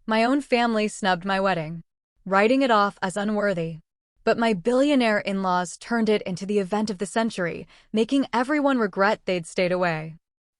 My own family snubbed my wedding, writing it off as unworthy. But my billionaire in-laws turned it into the event of the century, making everyone regret they'd stayed away.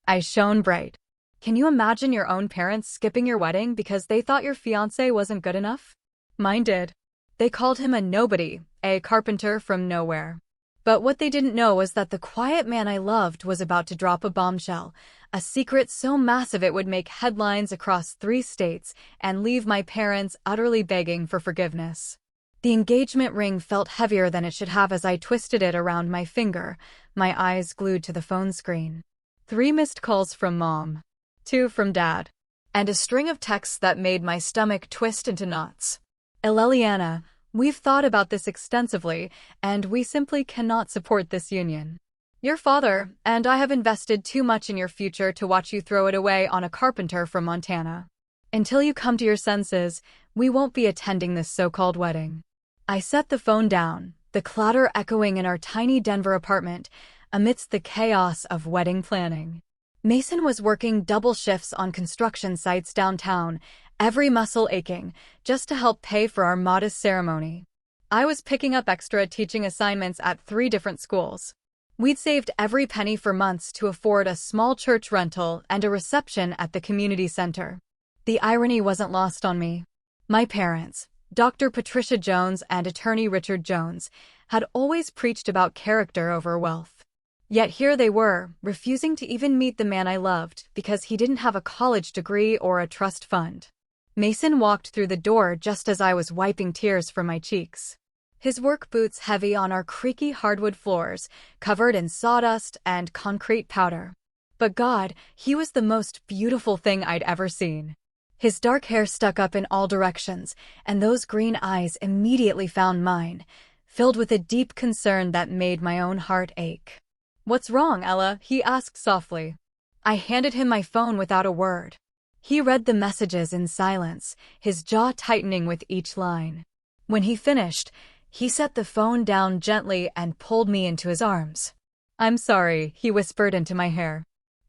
I shone bright. Can you imagine your own parents skipping your wedding because they thought your fiancé wasn't good enough? Mine did. They called him a nobody, a carpenter from nowhere. But what they didn't know was that the quiet man I loved was about to drop a bombshell, a secret so massive it would make headlines across 3 states and leave my parents utterly begging for forgiveness. The engagement ring felt heavier than it should have as I twisted it around my finger, my eyes glued to the phone screen. 3 missed calls from Mom, 2 from Dad, and a string of texts that made my stomach twist into knots. Eleliana, we've thought about this extensively, and we simply cannot support this union. Your father and I have invested too much in your future to watch you throw it away on a carpenter from Montana. Until you come to your senses, we won't be attending this so-called wedding. I set the phone down, the clatter echoing in our tiny Denver apartment, amidst the chaos of wedding planning. Mason was working double shifts on construction sites downtown, every muscle aching, just to help pay for our modest ceremony. I was picking up extra teaching assignments at 3 different schools. We'd saved every penny for months to afford a small church rental and a reception at the community center. The irony wasn't lost on me. My parents, Dr. Patricia Jones and attorney Richard Jones, had always preached about character over wealth. Yet here they were, refusing to even meet the man I loved because he didn't have a college degree or a trust fund. Mason walked through the door just as I was wiping tears from my cheeks. His work boots heavy on our creaky hardwood floors, covered in sawdust and concrete powder. But God, he was the most beautiful thing I'd ever seen. His dark hair stuck up in all directions, and those green eyes immediately found mine, filled with a deep concern that made my own heart ache. "What's wrong, Ella?" he asked softly. I handed him my phone without a word. He read the messages in silence, his jaw tightening with each line. When he finished, he set the phone down gently and pulled me into his arms. "I'm sorry," he whispered into my hair.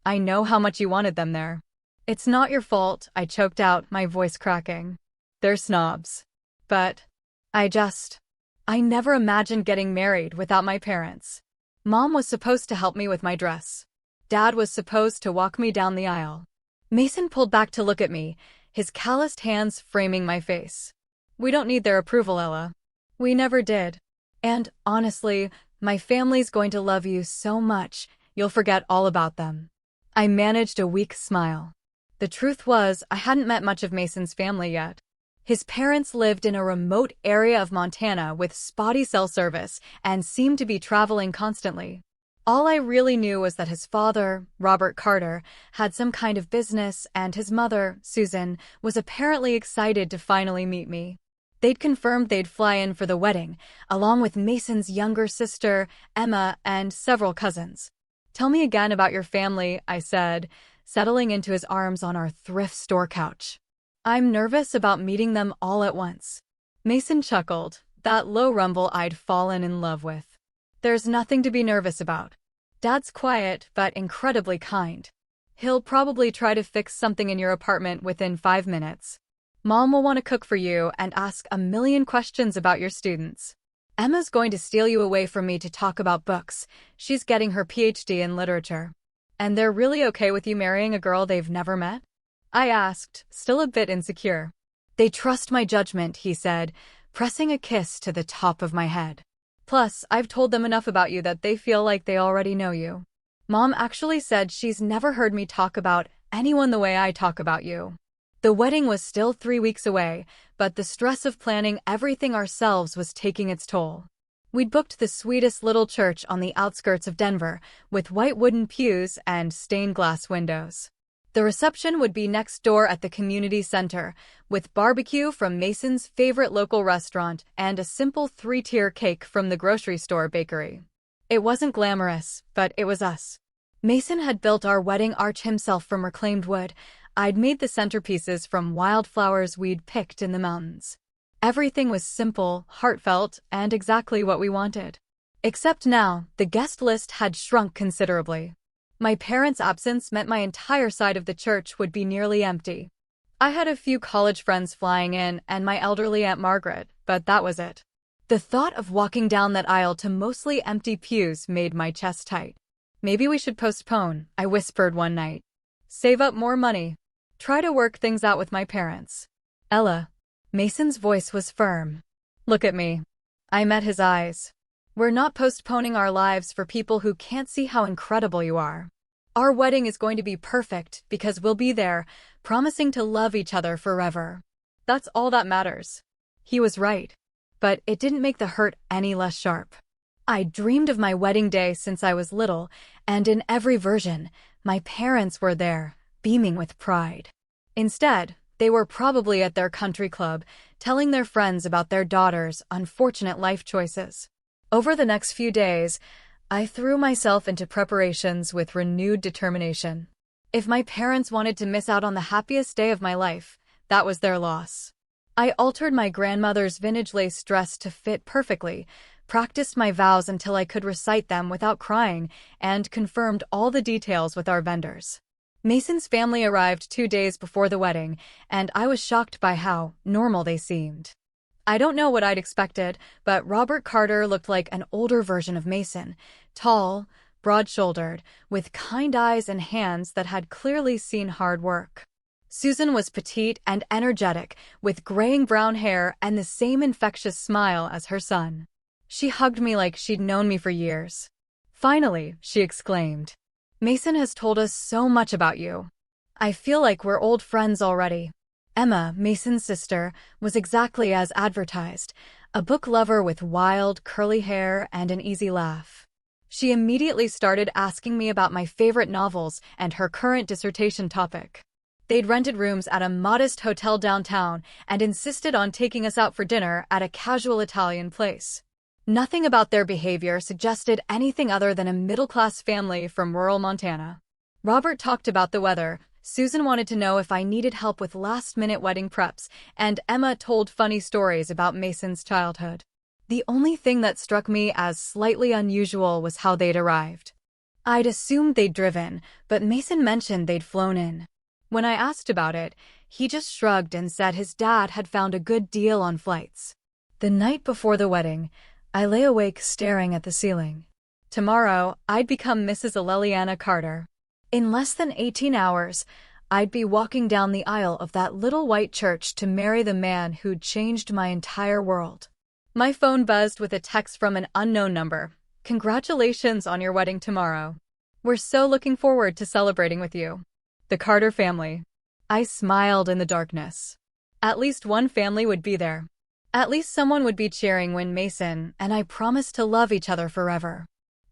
"I know how much you wanted them there." "It's not your fault," I choked out, my voice cracking. "They're snobs. But I never imagined getting married without my parents. Mom was supposed to help me with my dress. Dad was supposed to walk me down the aisle." Mason pulled back to look at me, his calloused hands framing my face. "We don't need their approval, Ella. We never did. And, honestly, my family's going to love you so much, you'll forget all about them." I managed a weak smile. The truth was, I hadn't met much of Mason's family yet. His parents lived in a remote area of Montana with spotty cell service and seemed to be traveling constantly. All I really knew was that his father, Robert Carter, had some kind of business, and his mother, Susan, was apparently excited to finally meet me. They'd confirmed they'd fly in for the wedding, along with Mason's younger sister, Emma, and several cousins. "Tell me again about your family," I said, settling into his arms on our thrift store couch. "I'm nervous about meeting them all at once." Mason chuckled, that low rumble I'd fallen in love with. "There's nothing to be nervous about. Dad's quiet, but incredibly kind. He'll probably try to fix something in your apartment within 5 minutes. Mom will want to cook for you and ask a million questions about your students. Emma's going to steal you away from me to talk about books. She's getting her PhD in literature. And they're really okay with you marrying a girl they've never met?" I asked, still a bit insecure. "They trust my judgment," he said, pressing a kiss to the top of my head. "Plus, I've told them enough about you that they feel like they already know you. Mom actually said she's never heard me talk about anyone the way I talk about you." The wedding was still 3 weeks away, but the stress of planning everything ourselves was taking its toll. We'd booked the sweetest little church on the outskirts of Denver, with white wooden pews and stained glass windows. The reception would be next door at the community center, with barbecue from Mason's favorite local restaurant and a simple 3-tier cake from the grocery store bakery. It wasn't glamorous, but it was us. Mason had built our wedding arch himself from reclaimed wood. I'd made the centerpieces from wildflowers we'd picked in the mountains. Everything was simple, heartfelt, and exactly what we wanted. Except now, the guest list had shrunk considerably. My parents' absence meant my entire side of the church would be nearly empty. I had a few college friends flying in and my elderly Aunt Margaret, but that was it. The thought of walking down that aisle to mostly empty pews made my chest tight. Maybe we should postpone, I whispered one night. Save up more money. Try to work things out with my parents. Ella. Mason's voice was firm. Look at me. I met his eyes. We're not postponing our lives for people who can't see how incredible you are. Our wedding is going to be perfect because we'll be there, promising to love each other forever. That's all that matters. He was right. But it didn't make the hurt any less sharp. I dreamed of my wedding day since I was little, and in every version, my parents were there, beaming with pride. Instead, they were probably at their country club, telling their friends about their daughter's unfortunate life choices. Over the next few days, I threw myself into preparations with renewed determination. If my parents wanted to miss out on the happiest day of my life, that was their loss. I altered my grandmother's vintage lace dress to fit perfectly, practiced my vows until I could recite them without crying, and confirmed all the details with our vendors. Mason's family arrived 2 days before the wedding, and I was shocked by how normal they seemed. I don't know what I'd expected, but Robert Carter looked like an older version of Mason, tall, broad-shouldered, with kind eyes and hands that had clearly seen hard work. Susan was petite and energetic, with graying brown hair and the same infectious smile as her son. She hugged me like she'd known me for years. Finally, she exclaimed. Mason has told us so much about you. I feel like we're old friends already. Emma, Mason's sister, was exactly as advertised, a book lover with wild, curly hair and an easy laugh. She immediately started asking me about my favorite novels and her current dissertation topic. They'd rented rooms at a modest hotel downtown and insisted on taking us out for dinner at a casual Italian place. Nothing about their behavior suggested anything other than a middle-class family from rural Montana. Robert talked about the weather, Susan wanted to know if I needed help with last-minute wedding preps, and Emma told funny stories about Mason's childhood. The only thing that struck me as slightly unusual was how they'd arrived. I'd assumed they'd driven, but Mason mentioned they'd flown in. When I asked about it, he just shrugged and said his dad had found a good deal on flights. The night before the wedding, I lay awake staring at the ceiling. Tomorrow, I'd become Mrs. Aleliana Carter. In less than 18 hours, I'd be walking down the aisle of that little white church to marry the man who'd changed my entire world. My phone buzzed with a text from an unknown number. Congratulations on your wedding tomorrow. We're so looking forward to celebrating with you. The Carter family. I smiled in the darkness. At least one family would be there. At least someone would be cheering when Mason and I promised to love each other forever.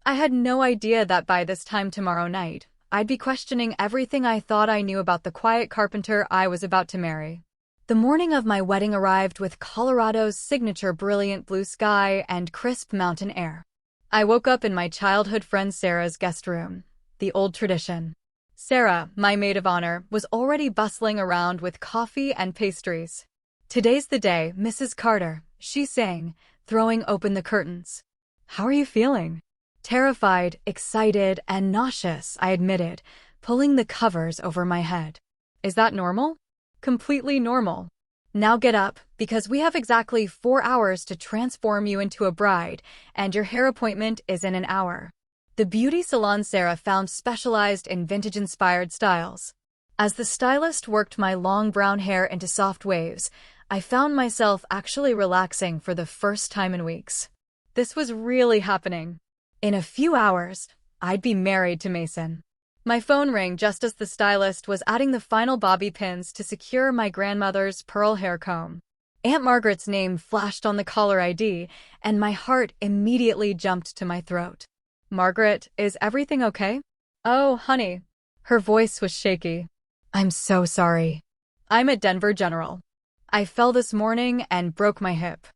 I had no idea that by this time tomorrow night, I'd be questioning everything I thought I knew about the quiet carpenter I was about to marry. The morning of my wedding arrived with Colorado's signature brilliant blue sky and crisp mountain air. I woke up in my childhood friend Sarah's guest room, the old tradition. Sarah, my maid of honor, was already bustling around with coffee and pastries. Today's the day, Mrs. Carter, she sang, throwing open the curtains. How are you feeling? Terrified, excited, and nauseous, I admitted, pulling the covers over my head. Is that normal? Completely normal. Now get up, because we have exactly 4 hours to transform you into a bride, and your hair appointment is in an hour. The beauty salon Sarah found specialized in vintage-inspired styles. As the stylist worked my long brown hair into soft waves, I found myself actually relaxing for the first time in weeks. This was really happening. In a few hours, I'd be married to Mason. My phone rang just as the stylist was adding the final bobby pins to secure my grandmother's pearl hair comb. Aunt Margaret's name flashed on the caller ID, and my heart immediately jumped to my throat. Margaret, is everything okay? Oh, honey. Her voice was shaky. I'm so sorry. I'm at Denver General. I fell this morning and broke my hip.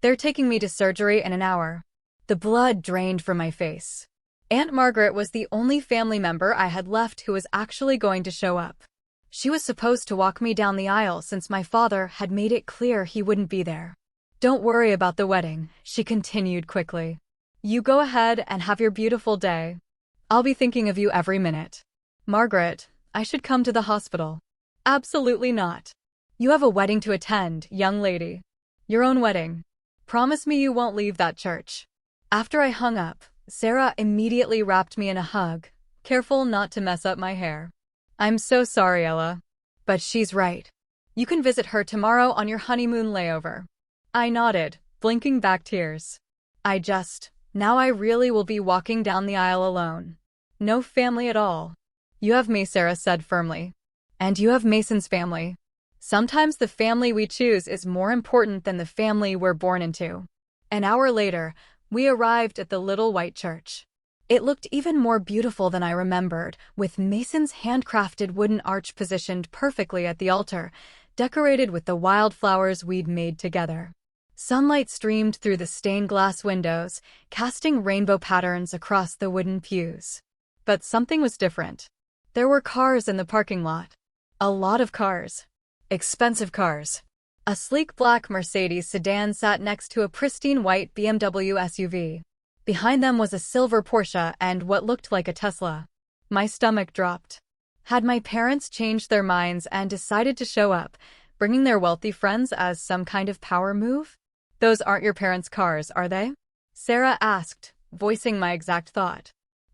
They're taking me to surgery in an hour. The blood drained from my face. Aunt Margaret was the only family member I had left who was actually going to show up. She was supposed to walk me down the aisle since my father had made it clear he wouldn't be there. Don't worry about the wedding, she continued quickly. You go ahead and have your beautiful day. I'll be thinking of you every minute. Margaret, I should come to the hospital. Absolutely not. You have a wedding to attend, young lady. Your own wedding. Promise me you won't leave that church. After I hung up, Sarah immediately wrapped me in a hug, careful not to mess up my hair. I'm so sorry, Ella. But she's right. You can visit her tomorrow on your honeymoon layover. I nodded, blinking back tears. Now I really will be walking down the aisle alone. No family at all. You have me, Sarah said firmly. And you have Mason's family. Sometimes the family we choose is more important than the family we're born into. An hour later, we arrived at the little white church. It looked even more beautiful than I remembered, with Mason's handcrafted wooden arch positioned perfectly at the altar, decorated with the wildflowers we'd made together. Sunlight streamed through the stained glass windows, casting rainbow patterns across the wooden pews. But something was different. There were cars in the parking lot. A lot of cars. Expensive cars. A sleek black Mercedes sedan sat next to a pristine white BMW SUV. Behind them was a silver Porsche and what looked like a Tesla. My stomach dropped. Had my parents changed their minds and decided to show up, bringing their wealthy friends as some kind of power move? Those aren't your parents' cars, are they? Sarah asked, voicing my exact thought.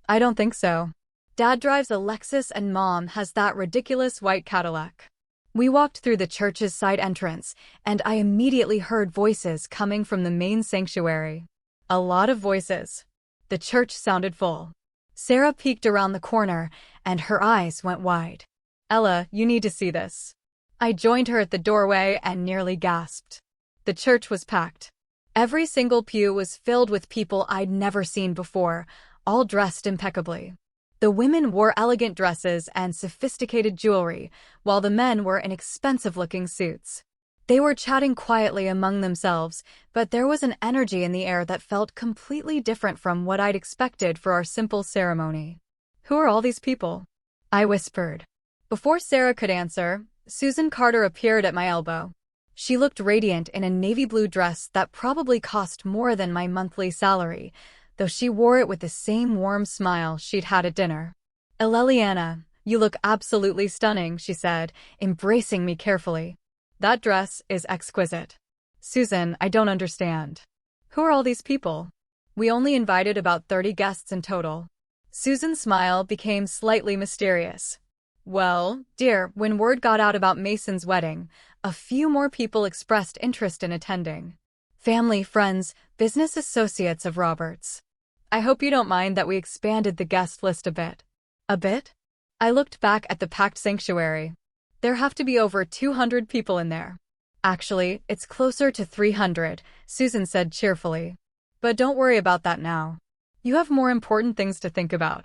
I don't think so. Dad drives a Lexus and Mom has that ridiculous white Cadillac. We walked through the church's side entrance, and I immediately heard voices coming from the main sanctuary. A lot of voices. The church sounded full. Sarah peeked around the corner, and her eyes went wide. Ella, you need to see this. I joined her at the doorway and nearly gasped. The church was packed. Every single pew was filled with people I'd never seen before, all dressed impeccably. The women wore elegant dresses and sophisticated jewelry, while the men were in expensive-looking suits. They were chatting quietly among themselves, but there was an energy in the air that felt completely different from what I'd expected for our simple ceremony. Who are all these people? I whispered. Before Sarah could answer, Susan Carter appeared at my elbow. She looked radiant in a navy blue dress that probably cost more than my monthly salary, though she wore it with the same warm smile she'd had at dinner. Eleliana, you look absolutely stunning, she said, embracing me carefully. That dress is exquisite. Susan, I don't understand. Who are all these people? We only invited about 30 guests in total. Susan's smile became slightly mysterious. Well, dear, when word got out about Mason's wedding, a few more people expressed interest in attending. Family, friends, business associates of Robert's. I hope you don't mind that we expanded the guest list a bit. A bit? I looked back at the packed sanctuary. There have to be over 200 people in there. Actually, it's closer to 300, Susan said cheerfully. But don't worry about that now. You have more important things to think about.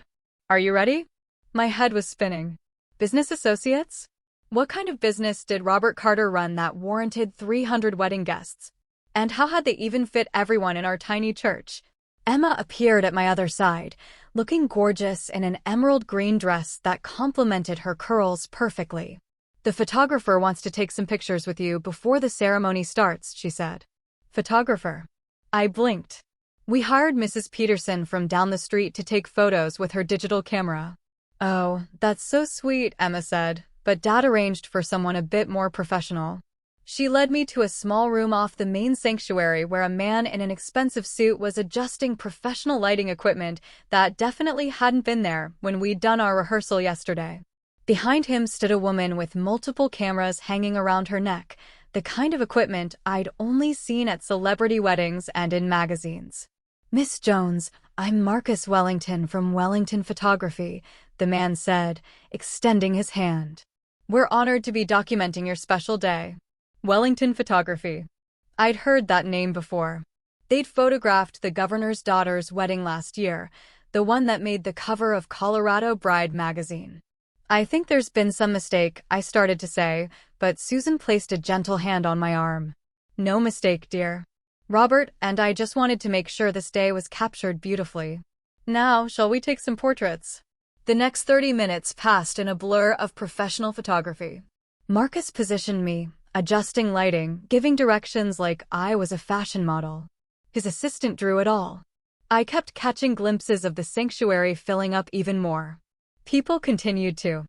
Are you ready? My head was spinning. Business associates? What kind of business did Robert Carter run that warranted 300 wedding guests? And how had they even fit everyone in our tiny church? Emma appeared at my other side, looking gorgeous in an emerald green dress that complemented her curls perfectly. The photographer wants to take some pictures with you before the ceremony starts, she said. Photographer? I blinked. We hired Mrs. Peterson from down the street to take photos with her digital camera. Oh, that's so sweet, Emma said, but Dad arranged for someone a bit more professional. She led me to a small room off the main sanctuary where a man in an expensive suit was adjusting professional lighting equipment that definitely hadn't been there when we'd done our rehearsal yesterday. Behind him stood a woman with multiple cameras hanging around her neck, the kind of equipment I'd only seen at celebrity weddings and in magazines. Miss Jones, I'm Marcus Wellington from Wellington Photography, the man said, extending his hand. We're honored to be documenting your special day. Wellington Photography. I'd heard that name before. They'd photographed the governor's daughter's wedding last year, the one that made the cover of Colorado Bride magazine. I think there's been some mistake, I started to say, but Susan placed a gentle hand on my arm. No mistake, dear. Robert and I just wanted to make sure this day was captured beautifully. Now, shall we take some portraits? The next 30 minutes passed in a blur of professional photography. Marcus positioned me, adjusting lighting, giving directions like I was a fashion model. His assistant drew it all. I kept catching glimpses of the sanctuary filling up even more. People continued to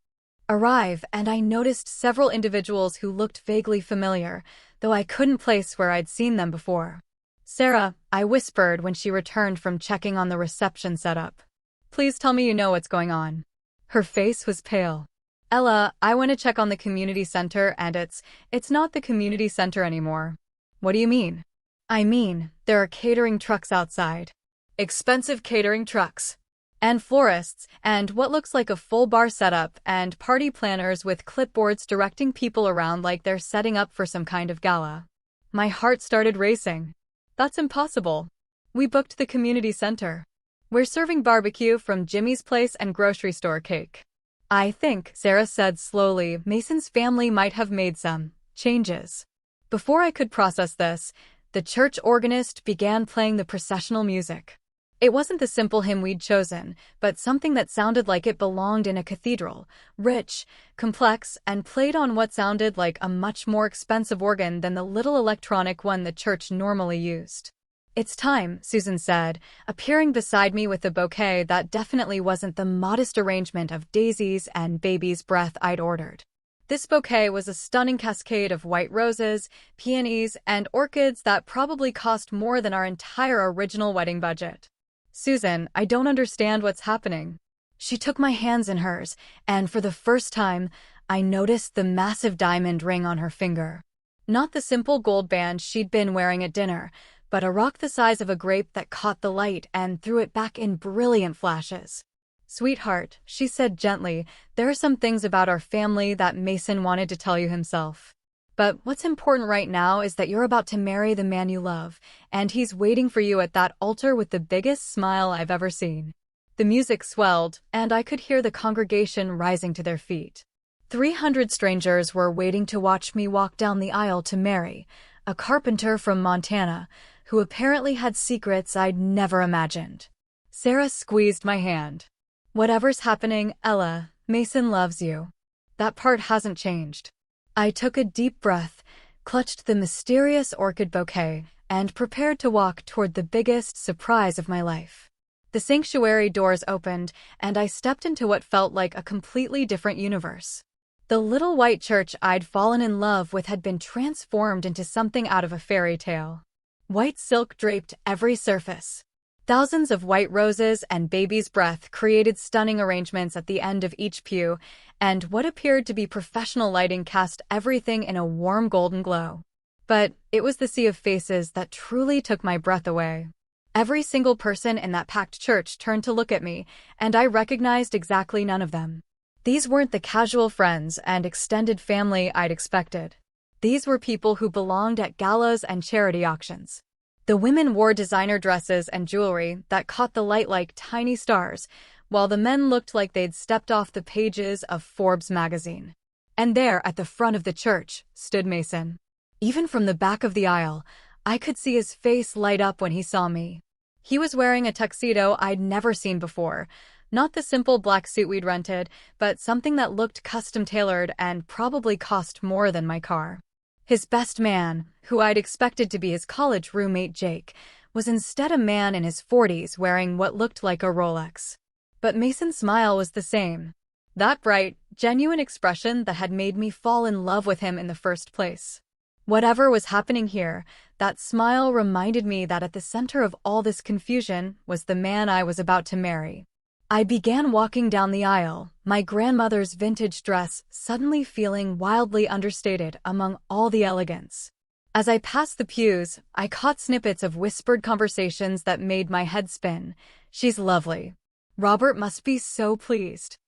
arrive, and I noticed several individuals who looked vaguely familiar, though I couldn't place where I'd seen them before. "Sarah," I whispered when she returned from checking on the reception setup. "Please tell me you know what's going on." Her face was pale. "Ella, I went to check on the community center and it's not the community center anymore." "What do you mean?" "I mean, there are catering trucks outside. Expensive catering trucks. And florists, and what looks like a full bar setup, and party planners with clipboards directing people around like they're setting up for some kind of gala." My heart started racing. "That's impossible. We booked the community center. We're serving barbecue from Jimmy's place and grocery store cake." "I think," Sarah said slowly, "Mason's family might have made some changes." Before I could process this, the church organist began playing the processional music. It wasn't the simple hymn we'd chosen, but something that sounded like it belonged in a cathedral, rich, complex, and played on what sounded like a much more expensive organ than the little electronic one the church normally used. "It's time," Susan said, appearing beside me with a bouquet that definitely wasn't the modest arrangement of daisies and baby's breath I'd ordered. This bouquet was a stunning cascade of white roses, peonies, and orchids that probably cost more than our entire original wedding budget. "Susan, I don't understand what's happening." She took my hands in hers, and for the first time, I noticed the massive diamond ring on her finger. Not the simple gold band she'd been wearing at dinner, but a rock the size of a grape that caught the light and threw it back in brilliant flashes. "Sweetheart," she said gently, "there are some things about our family that Mason wanted to tell you himself. But what's important right now is that you're about to marry the man you love, and he's waiting for you at that altar with the biggest smile I've ever seen." The music swelled, and I could hear the congregation rising to their feet. 300 strangers were waiting to watch me walk down the aisle to Mary, a carpenter from Montana, who apparently had secrets I'd never imagined. Sarah squeezed my hand. "Whatever's happening, Ella, Mason loves you. That part hasn't changed." I took a deep breath, clutched the mysterious orchid bouquet, and prepared to walk toward the biggest surprise of my life. The sanctuary doors opened, and I stepped into what felt like a completely different universe. The little white church I'd fallen in love with had been transformed into something out of a fairy tale. White silk draped every surface. Thousands of white roses and baby's breath created stunning arrangements at the end of each pew, and what appeared to be professional lighting cast everything in a warm golden glow. But it was the sea of faces that truly took my breath away. Every single person in that packed church turned to look at me, and I recognized exactly none of them. These weren't the casual friends and extended family I'd expected. These were people who belonged at galas and charity auctions. The women wore designer dresses and jewelry that caught the light like tiny stars, while the men looked like they'd stepped off the pages of Forbes magazine. And there, at the front of the church, stood Mason. Even from the back of the aisle, I could see his face light up when he saw me. He was wearing a tuxedo I'd never seen before, not the simple black suit we'd rented, but something that looked custom-tailored and probably cost more than my car. His best man, who I'd expected to be his college roommate Jake, was instead a man in his 40s wearing what looked like a Rolex. But Mason's smile was the same. That bright, genuine expression that had made me fall in love with him in the first place. Whatever was happening here, that smile reminded me that at the center of all this confusion was the man I was about to marry. I began walking down the aisle, my grandmother's vintage dress suddenly feeling wildly understated among all the elegance. As I passed the pews, I caught snippets of whispered conversations that made my head spin. "She's lovely. Robert must be so pleased.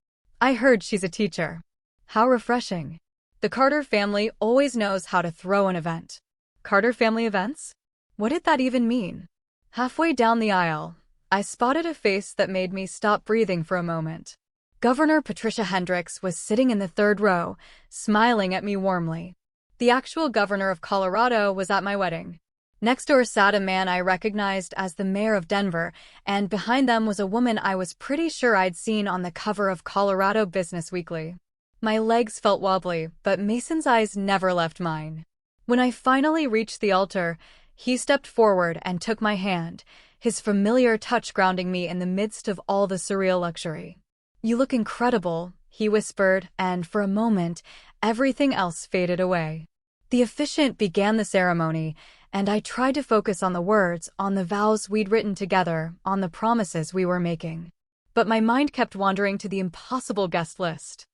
I heard she's a teacher. How refreshing. The Carter family always knows how to throw an event." Carter family events? What did that even mean? Halfway down the aisle, I spotted a face that made me stop breathing for a moment. Governor Patricia Hendricks was sitting in the third row, smiling at me warmly. The actual governor of Colorado was at my wedding. Next door sat a man I recognized as the mayor of Denver, and behind them was a woman I was pretty sure I'd seen on the cover of Colorado Business Weekly. My legs felt wobbly, but Mason's eyes never left mine. When I finally reached the altar, he stepped forward and took my hand, his familiar touch grounding me in the midst of all the surreal luxury. "You look incredible," he whispered, and for a moment, everything else faded away. The officiant began the ceremony, and I tried to focus on the words, on the vows we'd written together, on the promises we were making. But my mind kept wandering to the impossible guest list.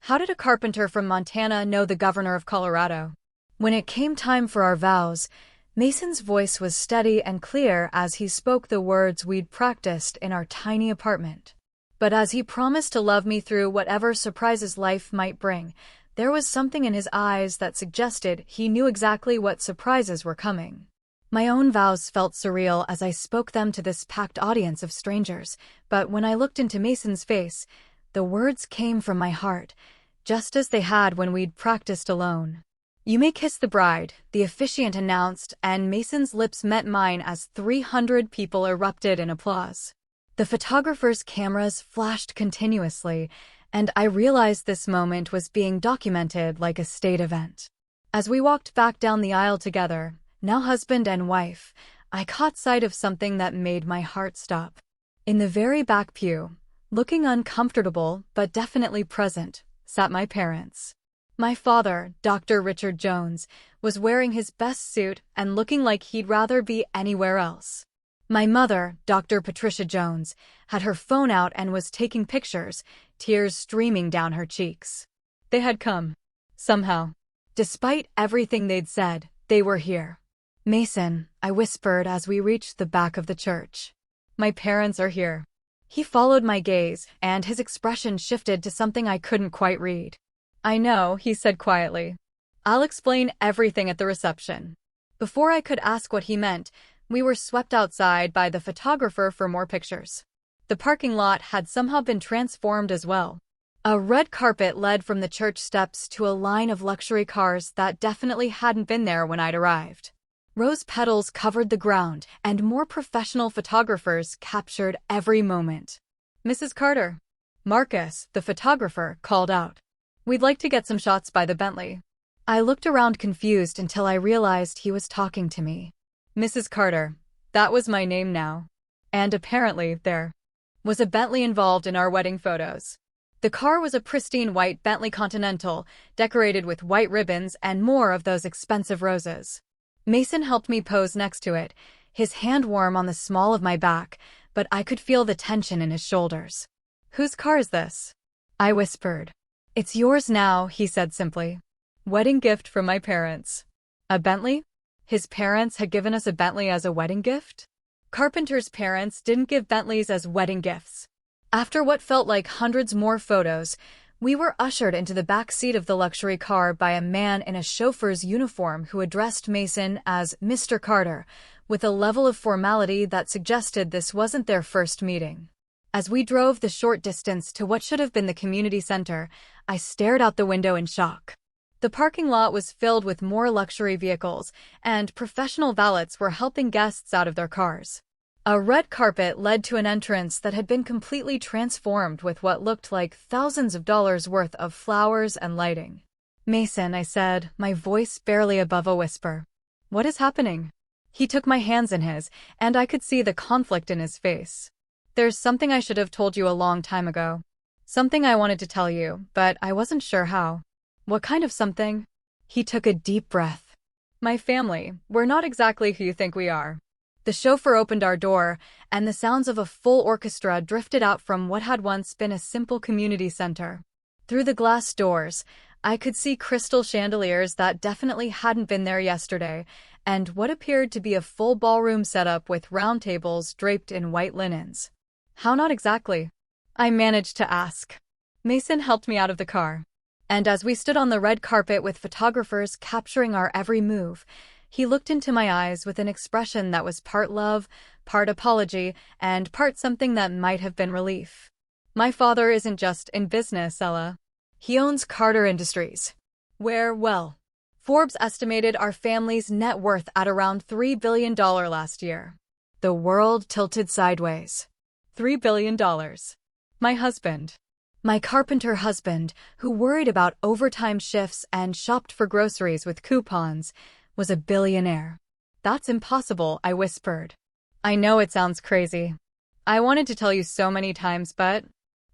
How did a carpenter from Montana know the governor of Colorado? When it came time for our vows, Mason's voice was steady and clear as he spoke the words we'd practiced in our tiny apartment. But as he promised to love me through whatever surprises life might bring, there was something in his eyes that suggested he knew exactly what surprises were coming. My own vows felt surreal as I spoke them to this packed audience of strangers, but when I looked into Mason's face, the words came from my heart, just as they had when we'd practiced alone. "You may kiss the bride," the officiant announced, and Mason's lips met mine as 300 people erupted in applause. The photographers' cameras flashed continuously, and I realized this moment was being documented like a state event. As we walked back down the aisle together, now husband and wife, I caught sight of something that made my heart stop. In the very back pew, looking uncomfortable but definitely present, sat my parents. My father, Dr. Richard Jones, was wearing his best suit and looking like he'd rather be anywhere else. My mother, Dr. Patricia Jones, had her phone out and was taking pictures, tears streaming down her cheeks. They had come. Somehow. Despite everything they'd said, they were here. "Mason," I whispered as we reached the back of the church. "My parents are here." He followed my gaze, and his expression shifted to something I couldn't quite read. "I know," he said quietly. "I'll explain everything at the reception." Before I could ask what he meant, we were swept outside by the photographer for more pictures. The parking lot had somehow been transformed as well. A red carpet led from the church steps to a line of luxury cars that definitely hadn't been there when I'd arrived. Rose petals covered the ground, and more professional photographers captured every moment. "Mrs. Carter." Marcus, the photographer, called out. "We'd like to get some shots by the Bentley." I looked around confused until I realized he was talking to me. Mrs. Carter. That was my name now. And apparently, there was a Bentley involved in our wedding photos. The car was a pristine white Bentley Continental, decorated with white ribbons and more of those expensive roses. Mason helped me pose next to it, his hand warm on the small of my back, but I could feel the tension in his shoulders. "Whose car is this?" I whispered. "It's yours now," he said simply. "Wedding gift from my parents." A Bentley? His parents had given us a Bentley as a wedding gift? Carpenter's parents didn't give Bentleys as wedding gifts. After what felt like hundreds more photos, we were ushered into the back seat of the luxury car by a man in a chauffeur's uniform who addressed Mason as Mr. Carter, with a level of formality that suggested this wasn't their first meeting. As we drove the short distance to what should have been the community center, I stared out the window in shock. The parking lot was filled with more luxury vehicles, and professional valets were helping guests out of their cars. A red carpet led to an entrance that had been completely transformed with what looked like thousands of dollars worth of flowers and lighting. "Mason," I said, my voice barely above a whisper. "What is happening?" He took my hands in his, and I could see the conflict in his face. "There's something I should have told you a long time ago. Something I wanted to tell you, but I wasn't sure how." "What kind of something?" He took a deep breath. "My family, we're not exactly who you think we are." The chauffeur opened our door, and the sounds of a full orchestra drifted out from what had once been a simple community center. Through the glass doors, I could see crystal chandeliers that definitely hadn't been there yesterday, and what appeared to be a full ballroom setup with round tables draped in white linens. "How not exactly?" I managed to ask. Mason helped me out of the car. And as we stood on the red carpet with photographers capturing our every move, he looked into my eyes with an expression that was part love, part apology, and part something that might have been relief. "My father isn't just in business, Ella. He owns Carter Industries. Where, well, Forbes estimated our family's net worth at around $3 billion last year." The world tilted sideways. $3 billion. My husband. My carpenter husband, who worried about overtime shifts and shopped for groceries with coupons, was a billionaire. "That's impossible," I whispered. "I know it sounds crazy. I wanted to tell you so many times, but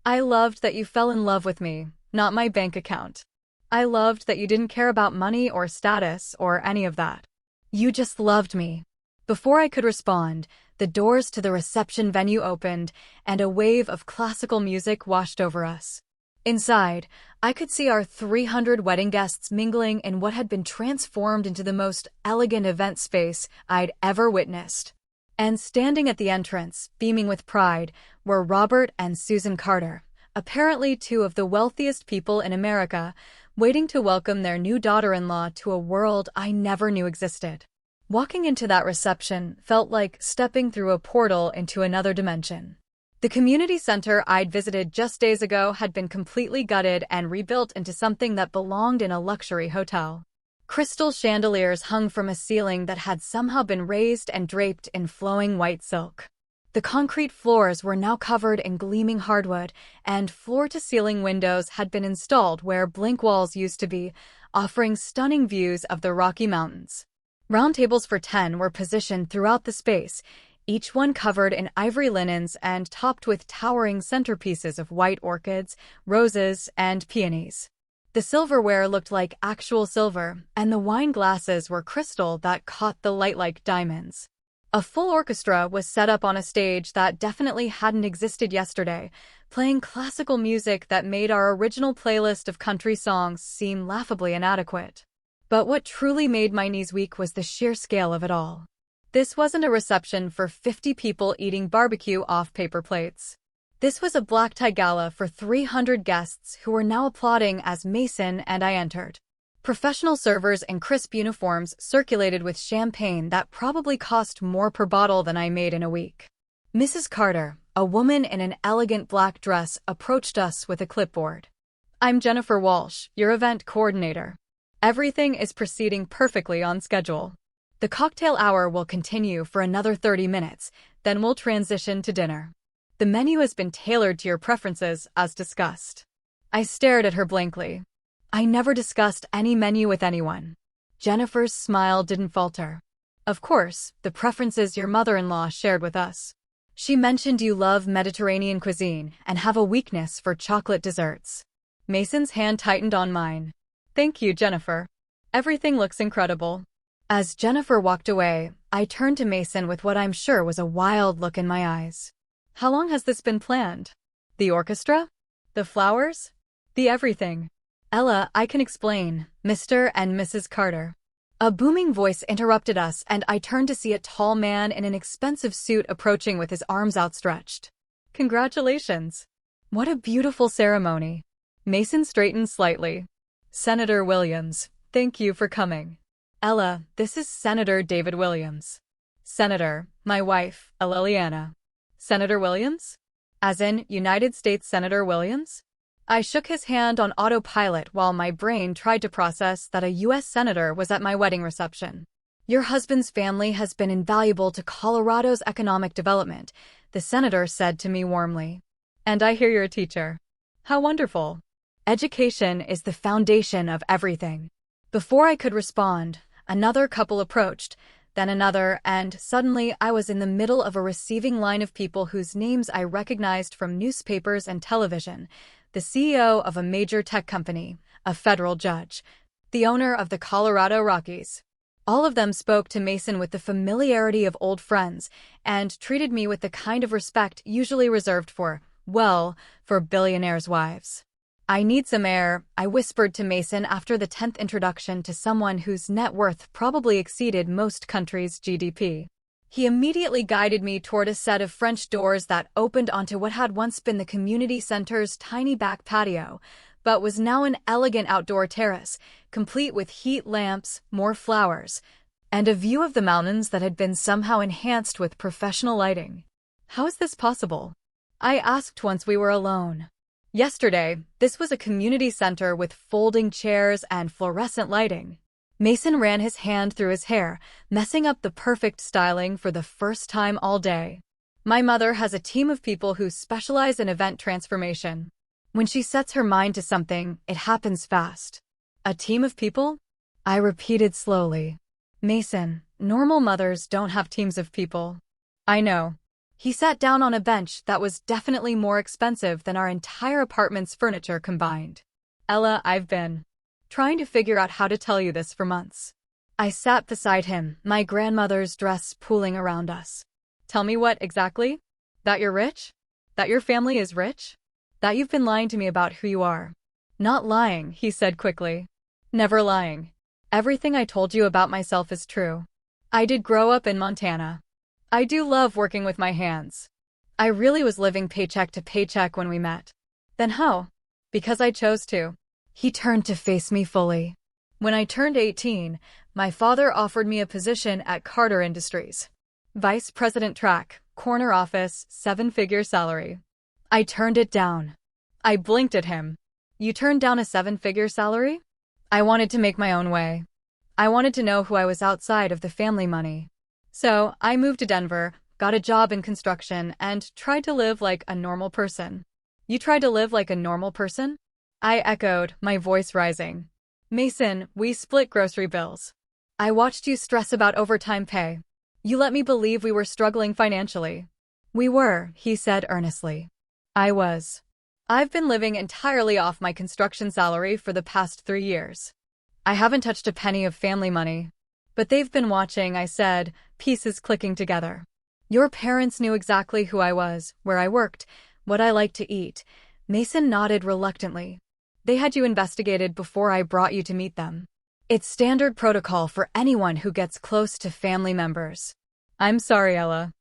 I loved that you fell in love with me, not my bank account. I loved that you didn't care about money or status or any of that. You just loved me. Before I could respond, the doors to the reception venue opened and a wave of classical music washed over us. Inside, I could see our 300 wedding guests mingling in what had been transformed into the most elegant event space I'd ever witnessed. And standing at the entrance, beaming with pride, were Robert and Susan Carter, apparently two of the wealthiest people in America, waiting to welcome their new daughter-in-law to a world I never knew existed. Walking into that reception felt like stepping through a portal into another dimension. The community center I'd visited just days ago had been completely gutted and rebuilt into something that belonged in a luxury hotel. Crystal chandeliers hung from a ceiling that had somehow been raised and draped in flowing white silk. The concrete floors were now covered in gleaming hardwood, and floor-to-ceiling windows had been installed where blank walls used to be, offering stunning views of the Rocky Mountains. Round tables for 10 were positioned throughout the space, each one covered in ivory linens and topped with towering centerpieces of white orchids, roses, and peonies. The silverware looked like actual silver, and the wine glasses were crystal that caught the light like diamonds. A full orchestra was set up on a stage that definitely hadn't existed yesterday, playing classical music that made our original playlist of country songs seem laughably inadequate. But what truly made my knees weak was the sheer scale of it all. This wasn't a reception for 50 people eating barbecue off paper plates. This was a black tie gala for 300 guests who were now applauding as Mason and I entered. Professional servers in crisp uniforms circulated with champagne that probably cost more per bottle than I made in a week. Mrs. Carter, a woman in an elegant black dress, approached us with a clipboard. "I'm Jennifer Walsh, your event coordinator. Everything is proceeding perfectly on schedule. The cocktail hour will continue for another 30 minutes, then we'll transition to dinner. The menu has been tailored to your preferences, as discussed." I stared at her blankly. I never discussed any menu with anyone. Jennifer's smile didn't falter. "Of course, the preferences your mother-in-law shared with us. She mentioned you love Mediterranean cuisine and have a weakness for chocolate desserts." Mason's hand tightened on mine. "Thank you, Jennifer. Everything looks incredible." As Jennifer walked away, I turned to Mason with what I'm sure was a wild look in my eyes. "How long has this been planned? The orchestra? The flowers? The everything?" "Ella, I can explain, Mr. and Mrs. Carter." A booming voice interrupted us, and I turned to see a tall man in an expensive suit approaching with his arms outstretched. "Congratulations. What a beautiful ceremony." Mason straightened slightly. "Senator Williams, thank you for coming." "Ella, this is Senator David Williams." "Senator, my wife, Liliana." "Senator Williams? As in United States Senator Williams?" I shook his hand on autopilot while my brain tried to process that a U.S. senator was at my wedding reception. "Your husband's family has been invaluable to Colorado's economic development," the senator said to me warmly. "And I hear you're a teacher. How wonderful. Education is the foundation of everything." Before I could respond, another couple approached, then another, and suddenly I was in the middle of a receiving line of people whose names I recognized from newspapers and television: the CEO of a major tech company, a federal judge, the owner of the Colorado Rockies. All of them spoke to Mason with the familiarity of old friends and treated me with the kind of respect usually reserved for billionaires' wives. "I need some air," I whispered to Mason after the 10th introduction to someone whose net worth probably exceeded most countries' GDP. He immediately guided me toward a set of French doors that opened onto what had once been the community center's tiny back patio, but was now an elegant outdoor terrace, complete with heat lamps, more flowers, and a view of the mountains that had been somehow enhanced with professional lighting. "How is this possible?" I asked once we were alone. "Yesterday, this was a community center with folding chairs and fluorescent lighting." Mason ran his hand through his hair, messing up the perfect styling for the first time all day. "My mother has a team of people who specialize in event transformation. When she sets her mind to something, it happens fast." "A team of people?" I repeated slowly. "Mason, normal mothers don't have teams of people." "I know." He sat down on a bench that was definitely more expensive than our entire apartment's furniture combined. Ella, I've been trying to figure out how to tell you this for months. I sat beside him, my grandmother's dress pooling around us. Tell me what exactly? That you're rich? That your family is rich? That you've been lying to me about who you are? Not lying, he said quickly. Never lying. Everything I told you about myself is true. I did grow up in Montana. I do love working with my hands. I really was living paycheck to paycheck when we met. Then how? Because I chose to. He turned to face me fully. When I turned 18, my father offered me a position at Carter Industries. Vice President Track, corner office, 7-figure salary. I turned it down. I blinked at him. You turned down a 7-figure salary? I wanted to make my own way. I wanted to know who I was outside of the family money. So, I moved to Denver, got a job in construction, and tried to live like a normal person. You tried to live like a normal person? I echoed, my voice rising. Mason, we split grocery bills. I watched you stress about overtime pay. You let me believe we were struggling financially. We were, he said earnestly. I was. I've been living entirely off my construction salary for the past 3 years. I haven't touched a penny of family money. But they've been watching, I said, pieces clicking together. Your parents knew exactly who I was, where I worked, what I liked to eat. Mason nodded reluctantly. They had you investigated before I brought you to meet them. It's standard protocol for anyone who gets close to family members. I'm sorry, Ella.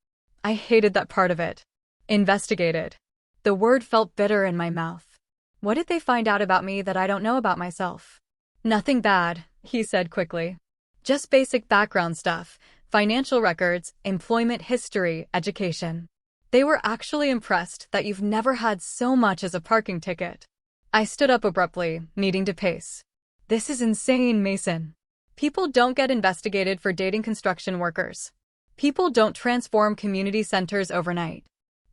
I hated that part of it. Investigated. The word felt bitter in my mouth. What did they find out about me that I don't know about myself? Nothing bad, he said quickly. Just basic background stuff, financial records, employment history, education. They were actually impressed that you've never had so much as a parking ticket. I stood up abruptly, needing to pace. This is insane, Mason. People don't get investigated for dating construction workers. People don't transform community centers overnight.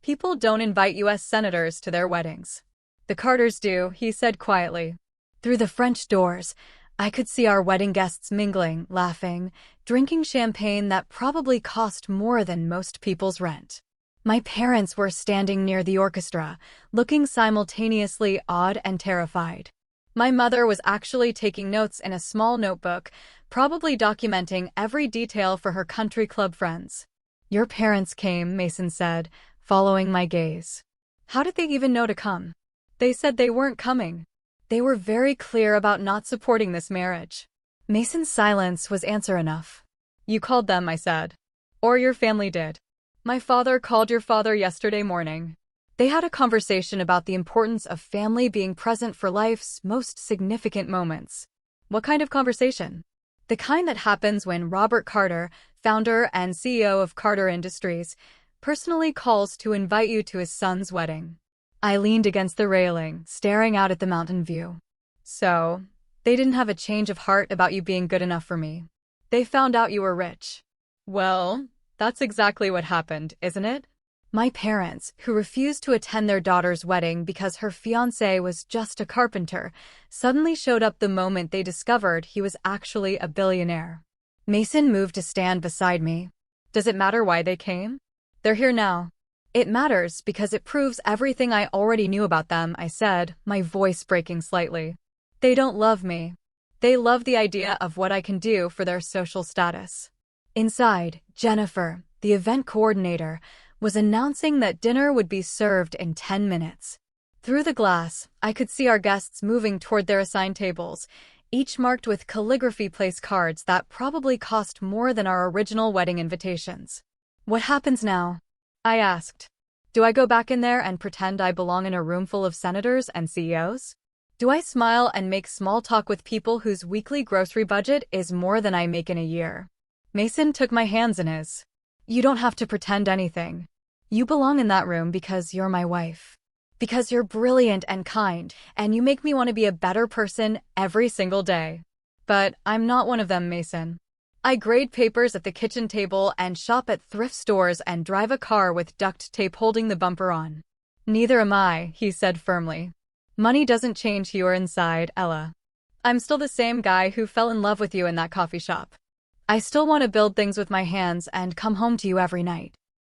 People don't invite U.S. senators to their weddings. The Carters do, he said quietly. Through the French doors, I could see our wedding guests mingling, laughing, drinking champagne that probably cost more than most people's rent. My parents were standing near the orchestra, looking simultaneously awed and terrified. My mother was actually taking notes in a small notebook, probably documenting every detail for her country club friends. Your parents came, Mason said, following my gaze. How did they even know to come? They said they weren't coming. They were very clear about not supporting this marriage. Mason's silence was answer enough. You called them, I said. Or your family did. My father called your father yesterday morning. They had a conversation about the importance of family being present for life's most significant moments. What kind of conversation? The kind that happens when Robert Carter, founder and CEO of Carter Industries, personally calls to invite you to his son's wedding. I leaned against the railing, staring out at the mountain view. So, they didn't have a change of heart about you being good enough for me. They found out you were rich. Well, that's exactly what happened, isn't it? My parents, who refused to attend their daughter's wedding because her fiancé was just a carpenter, suddenly showed up the moment they discovered he was actually a billionaire. Mason moved to stand beside me. Does it matter why they came? They're here now. It matters because it proves everything I already knew about them, I said, my voice breaking slightly. They don't love me. They love the idea of what I can do for their social status. Inside, Jennifer, the event coordinator, was announcing that dinner would be served in 10 minutes. Through the glass, I could see our guests moving toward their assigned tables, each marked with calligraphy place cards that probably cost more than our original wedding invitations. What happens now? I asked. Do I go back in there and pretend I belong in a room full of senators and CEOs? Do I smile and make small talk with people whose weekly grocery budget is more than I make in a year? Mason took my hands in his. You don't have to pretend anything. You belong in that room because you're my wife. Because you're brilliant and kind, and you make me want to be a better person every single day. But I'm not one of them, Mason. I grade papers at the kitchen table and shop at thrift stores and drive a car with duct tape holding the bumper on. Neither am I, he said firmly. Money doesn't change who you are inside, Ella. I'm still the same guy who fell in love with you in that coffee shop. I still want to build things with my hands and come home to you every night.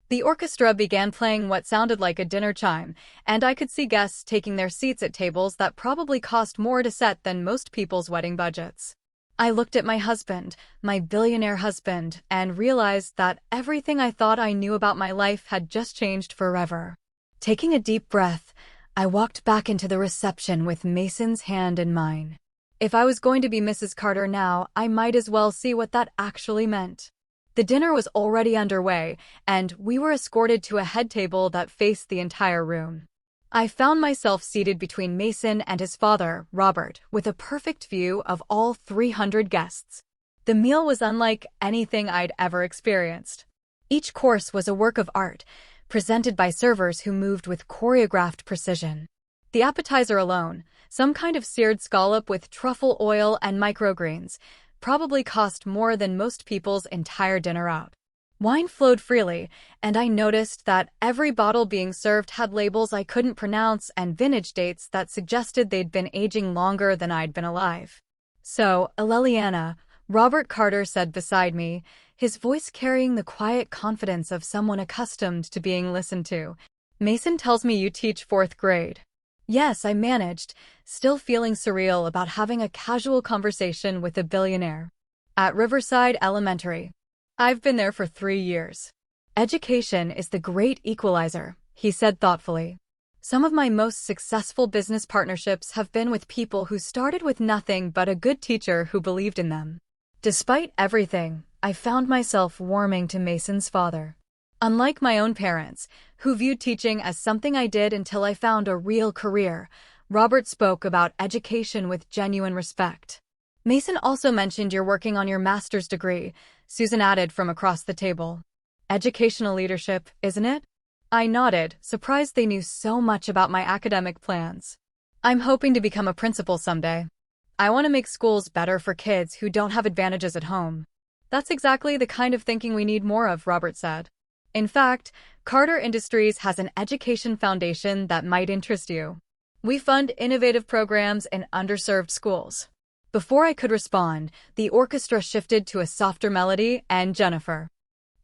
The orchestra began playing what sounded like a dinner chime, and I could see guests taking their seats at tables that probably cost more to set than most people's wedding budgets. I looked at my husband, my billionaire husband, and realized that everything I thought I knew about my life had just changed forever. Taking a deep breath, I walked back into the reception with Mason's hand in mine. If I was going to be Mrs. Carter now, I might as well see what that actually meant. The dinner was already underway, and we were escorted to a head table that faced the entire room. I found myself seated between Mason and his father, Robert, with a perfect view of all 300 guests. The meal was unlike anything I'd ever experienced. Each course was a work of art, presented by servers who moved with choreographed precision. The appetizer alone, some kind of seared scallop with truffle oil and microgreens, probably cost more than most people's entire dinner out. Wine flowed freely, and I noticed that every bottle being served had labels I couldn't pronounce and vintage dates that suggested they'd been aging longer than I'd been alive. "So, Aleliana," Robert Carter said beside me, his voice carrying the quiet confidence of someone accustomed to being listened to. "Mason tells me you teach 4th grade." Yes, I managed, still feeling surreal about having a casual conversation with a billionaire. "At Riverside Elementary. I've been there for 3 years. Education is the great equalizer," he said thoughtfully. "Some of my most successful business partnerships have been with people who started with nothing but a good teacher who believed in them." Despite everything, I found myself warming to Mason's father. Unlike my own parents, who viewed teaching as something I did until I found a real career, Robert spoke about education with genuine respect. "Mason also mentioned you're working on your master's degree," Susan added from across the table. "Educational leadership, isn't it?" I nodded, surprised they knew so much about my academic plans. "I'm hoping to become a principal someday. I want to make schools better for kids who don't have advantages at home." "That's exactly the kind of thinking we need more of," Robert said. "In fact, Carter Industries has an education foundation that might interest you. We fund innovative programs in underserved schools." Before I could respond, the orchestra shifted to a softer melody and Jennifer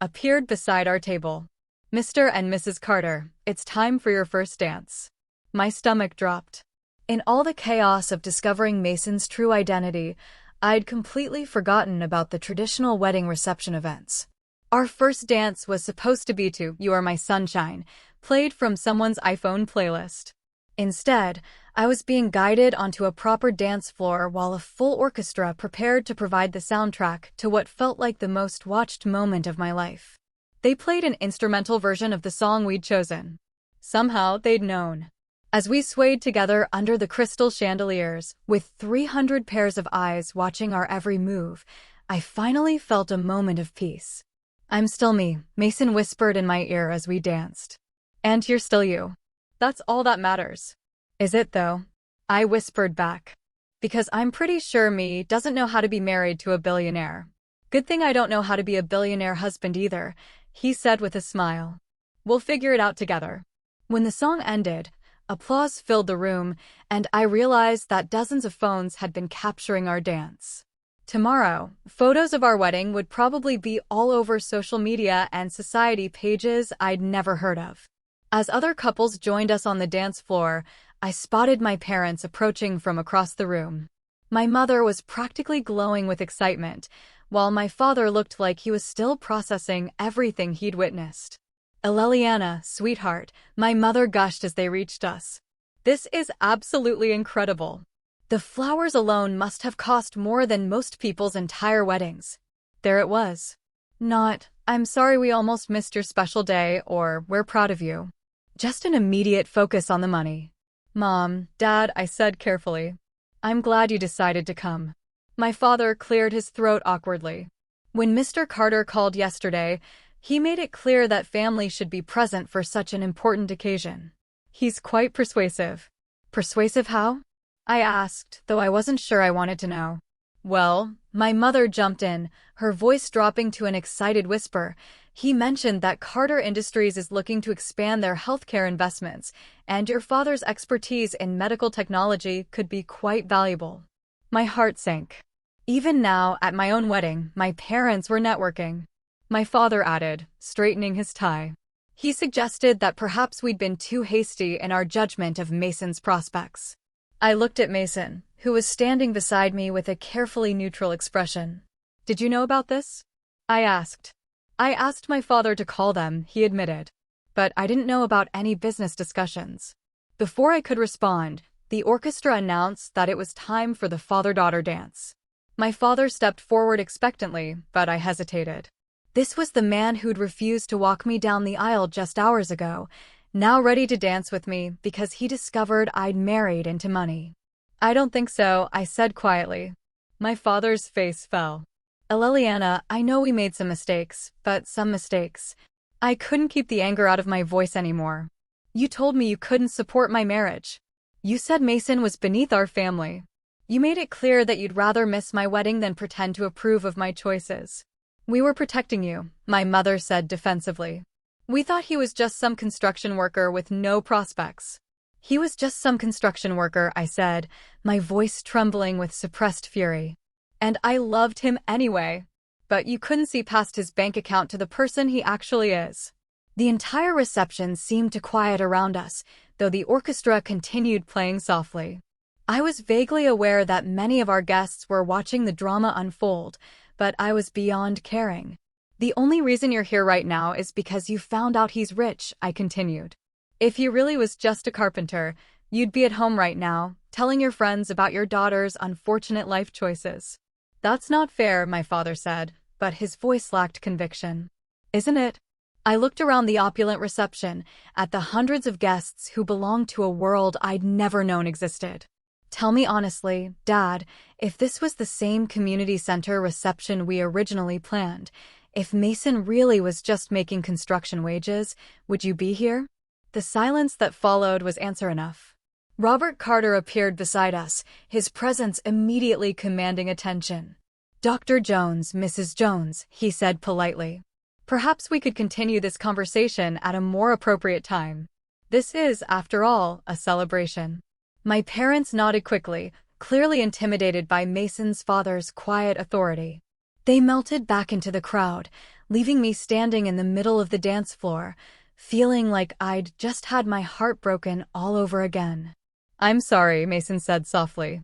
appeared beside our table. "Mr. and Mrs. Carter, it's time for your first dance." My stomach dropped. In all the chaos of discovering Mason's true identity, I'd completely forgotten about the traditional wedding reception events. Our first dance was supposed to be to "You Are My Sunshine," played from someone's iPhone playlist. Instead, I was being guided onto a proper dance floor while a full orchestra prepared to provide the soundtrack to what felt like the most watched moment of my life. They played an instrumental version of the song we'd chosen. Somehow, they'd known. As we swayed together under the crystal chandeliers, with 300 pairs of eyes watching our every move, I finally felt a moment of peace. "I'm still me," Mason whispered in my ear as we danced. "And you're still you. That's all that matters." "Is it, though?" I whispered back. "Because I'm pretty sure me doesn't know how to be married to a billionaire." "Good thing I don't know how to be a billionaire husband either," he said with a smile. "We'll figure it out together." When the song ended, applause filled the room, and I realized that dozens of phones had been capturing our dance. Tomorrow, photos of our wedding would probably be all over social media and society pages I'd never heard of. As other couples joined us on the dance floor, I spotted my parents approaching from across the room. My mother was practically glowing with excitement, while my father looked like he was still processing everything he'd witnessed. "Aleliana, sweetheart," my mother gushed as they reached us. "This is absolutely incredible. The flowers alone must have cost more than most people's entire weddings." There it was. Not, "I'm sorry we almost missed your special day," or "We're proud of you." Just an immediate focus on the money. "Mom, Dad," I said carefully, "I'm glad you decided to come." My father cleared his throat awkwardly. When Mr. Carter called yesterday, he made it clear that family should be present for such an important occasion. He's quite persuasive. Persuasive how? I asked, though I wasn't sure I wanted to know. "Well," my mother jumped in, her voice dropping to an excited whisper, "he mentioned that Carter Industries is looking to expand their healthcare investments, and your father's expertise in medical technology could be quite valuable." My heart sank. Even now, at my own wedding, my parents were networking. My father added, straightening his tie. He suggested that perhaps we'd been too hasty in our judgment of Mason's prospects. I looked at Mason, who was standing beside me with a carefully neutral expression. "Did you know about this?" I asked. "I asked my father to call them," he admitted. "But I didn't know about any business discussions." Before I could respond, the orchestra announced that it was time for the father-daughter dance. My father stepped forward expectantly, but I hesitated. This was the man who'd refused to walk me down the aisle just hours ago, now ready to dance with me because he discovered I'd married into money. "I don't think so," I said quietly. My father's face fell. "Eleliana, I know we made some mistakes, but some mistakes." I couldn't keep the anger out of my voice anymore. "You told me you couldn't support my marriage. You said Mason was beneath our family. You made it clear that you'd rather miss my wedding than pretend to approve of my choices." "We were protecting you," my mother said defensively. "We thought he was just some construction worker with no prospects." "He was just some construction worker," I said, my voice trembling with suppressed fury. "And I loved him anyway. But you couldn't see past his bank account to the person he actually is." The entire reception seemed to quiet around us, though the orchestra continued playing softly. I was vaguely aware that many of our guests were watching the drama unfold, but I was beyond caring. "The only reason you're here right now is because you found out he's rich," I continued. "If he really was just a carpenter, you'd be at home right now, telling your friends about your daughter's unfortunate life choices." "That's not fair," my father said, but his voice lacked conviction. "Isn't it?" I looked around the opulent reception, at the hundreds of guests who belonged to a world I'd never known existed. "Tell me honestly, Dad, if this was the same community center reception we originally planned, if Mason really was just making construction wages, would you be here?" The silence that followed was answer enough. Robert Carter appeared beside us, his presence immediately commanding attention. "Dr. Jones, Mrs. Jones," he said politely. "Perhaps we could continue this conversation at a more appropriate time. This is, after all, a celebration." My parents nodded quickly, clearly intimidated by Mason's father's quiet authority. They melted back into the crowd, leaving me standing in the middle of the dance floor, feeling like I'd just had my heart broken all over again. "I'm sorry," Mason said softly.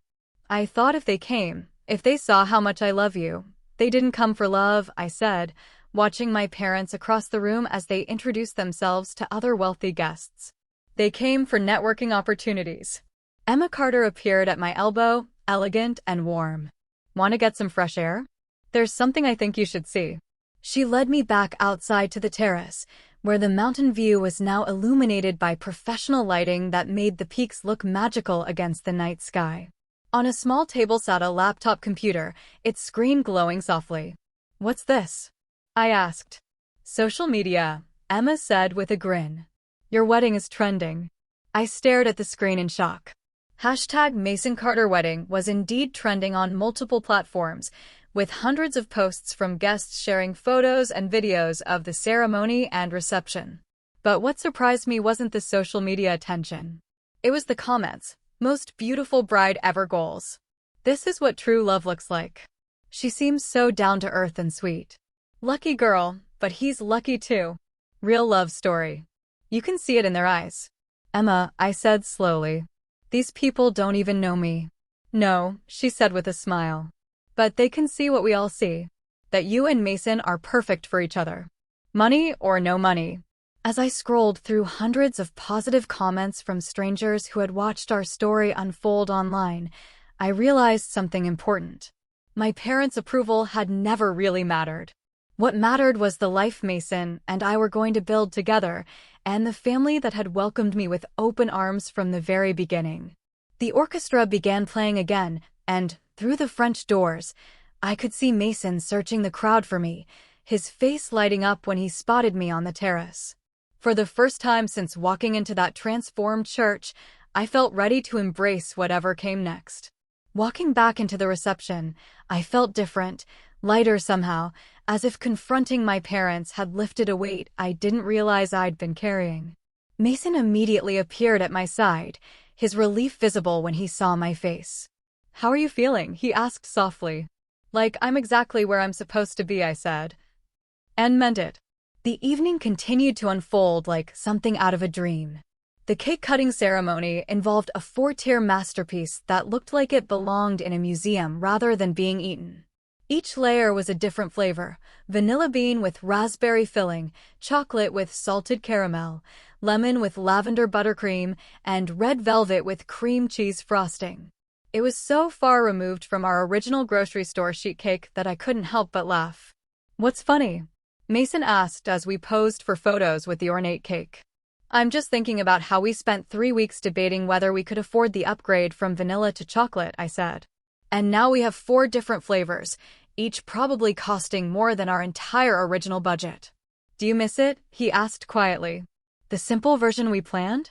"I thought if they came, if they saw how much I love you." "They didn't come for love," I said, watching my parents across the room as they introduced themselves to other wealthy guests. "They came for networking opportunities." Emma Carter appeared at my elbow, elegant and warm. "Want to get some fresh air? There's something I think you should see." She led me back outside to the terrace, where the mountain view was now illuminated by professional lighting that made the peaks look magical against the night sky. On a small table sat a laptop computer, its screen glowing softly. "What's this?" I asked. "Social media," Emma said with a grin. "Your wedding is trending." I stared at the screen in shock. #MasonCarterWedding was indeed trending on multiple platforms, with hundreds of posts from guests sharing photos and videos of the ceremony and reception. But what surprised me wasn't the social media attention. It was the comments. "Most beautiful bride ever" goals. "This is what true love looks like." "She seems so down to earth and sweet." "Lucky girl, but he's lucky too." "Real love story." "You can see it in their eyes." "Emma," I said slowly, "these people don't even know me." "No," she said with a smile. "But they can see what we all see. That you and Mason are perfect for each other. Money or no money." As I scrolled through hundreds of positive comments from strangers who had watched our story unfold online, I realized something important. My parents' approval had never really mattered. What mattered was the life Mason and I were going to build together, and the family that had welcomed me with open arms from the very beginning. The orchestra began playing again, and, through the French doors, I could see Mason searching the crowd for me, his face lighting up when he spotted me on the terrace. For the first time since walking into that transformed church, I felt ready to embrace whatever came next. Walking back into the reception, I felt different, lighter somehow, as if confronting my parents had lifted a weight I didn't realize I'd been carrying. Mason immediately appeared at my side, his relief visible when he saw my face. "How are you feeling?" he asked softly. "Like I'm exactly where I'm supposed to be," I said. And meant it. The evening continued to unfold like something out of a dream. The cake-cutting ceremony involved a 4-tier masterpiece that looked like it belonged in a museum rather than being eaten. Each layer was a different flavor: vanilla bean with raspberry filling, chocolate with salted caramel, lemon with lavender buttercream, and red velvet with cream cheese frosting. It was so far removed from our original grocery store sheet cake that I couldn't help but laugh. "What's funny?" Mason asked as we posed for photos with the ornate cake. "I'm just thinking about how we spent 3 weeks debating whether we could afford the upgrade from vanilla to chocolate," I said. "And now we have 4 different flavors, each probably costing more than our entire original budget." "Do you miss it?" he asked quietly. "The simple version we planned?"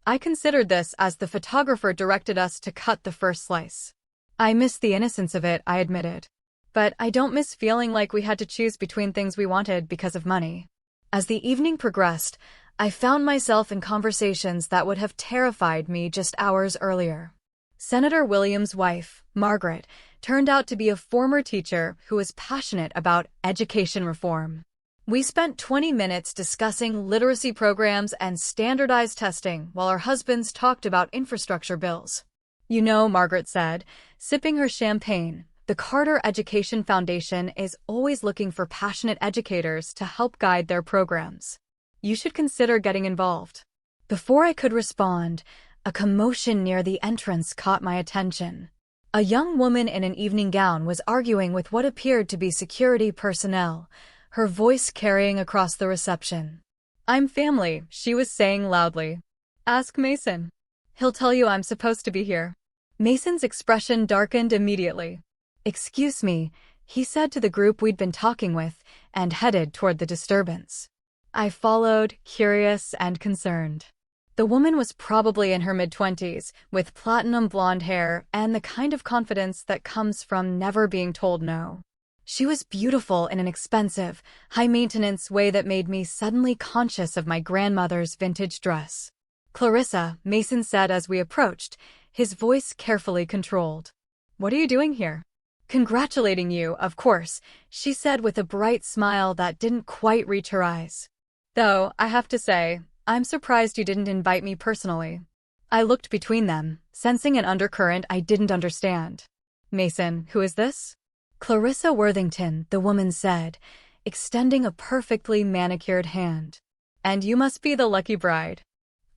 I considered this as the photographer directed us to cut the first slice. "I miss the innocence of it," I admitted. "But I don't miss feeling like we had to choose between things we wanted because of money." As the evening progressed, I found myself in conversations that would have terrified me just hours earlier. Senator Williams' wife, Margaret, turned out to be a former teacher who was passionate about education reform. We spent 20 minutes discussing literacy programs and standardized testing while our husbands talked about infrastructure bills. "You know," Margaret said, sipping her champagne, "the Carter Education Foundation is always looking for passionate educators to help guide their programs. You should consider getting involved." Before I could respond, a commotion near the entrance caught my attention. A young woman in an evening gown was arguing with what appeared to be security personnel, her voice carrying across the reception. "I'm family," she was saying loudly. "Ask Mason. He'll tell you I'm supposed to be here." Mason's expression darkened immediately. "Excuse me," he said to the group we'd been talking with, and headed toward the disturbance. I followed, curious and concerned. The woman was probably in her mid-20s, with platinum blonde hair and the kind of confidence that comes from never being told no. She was beautiful in an expensive, high-maintenance way that made me suddenly conscious of my grandmother's vintage dress. "Clarissa," Mason said as we approached, his voice carefully controlled. "What are you doing here?" "Congratulating you, of course," she said with a bright smile that didn't quite reach her eyes. "Though, I have to say, I'm surprised you didn't invite me personally." I looked between them, sensing an undercurrent I didn't understand. "Mason, who is this?" "Clarissa Worthington," the woman said, extending a perfectly manicured hand. "And you must be the lucky bride."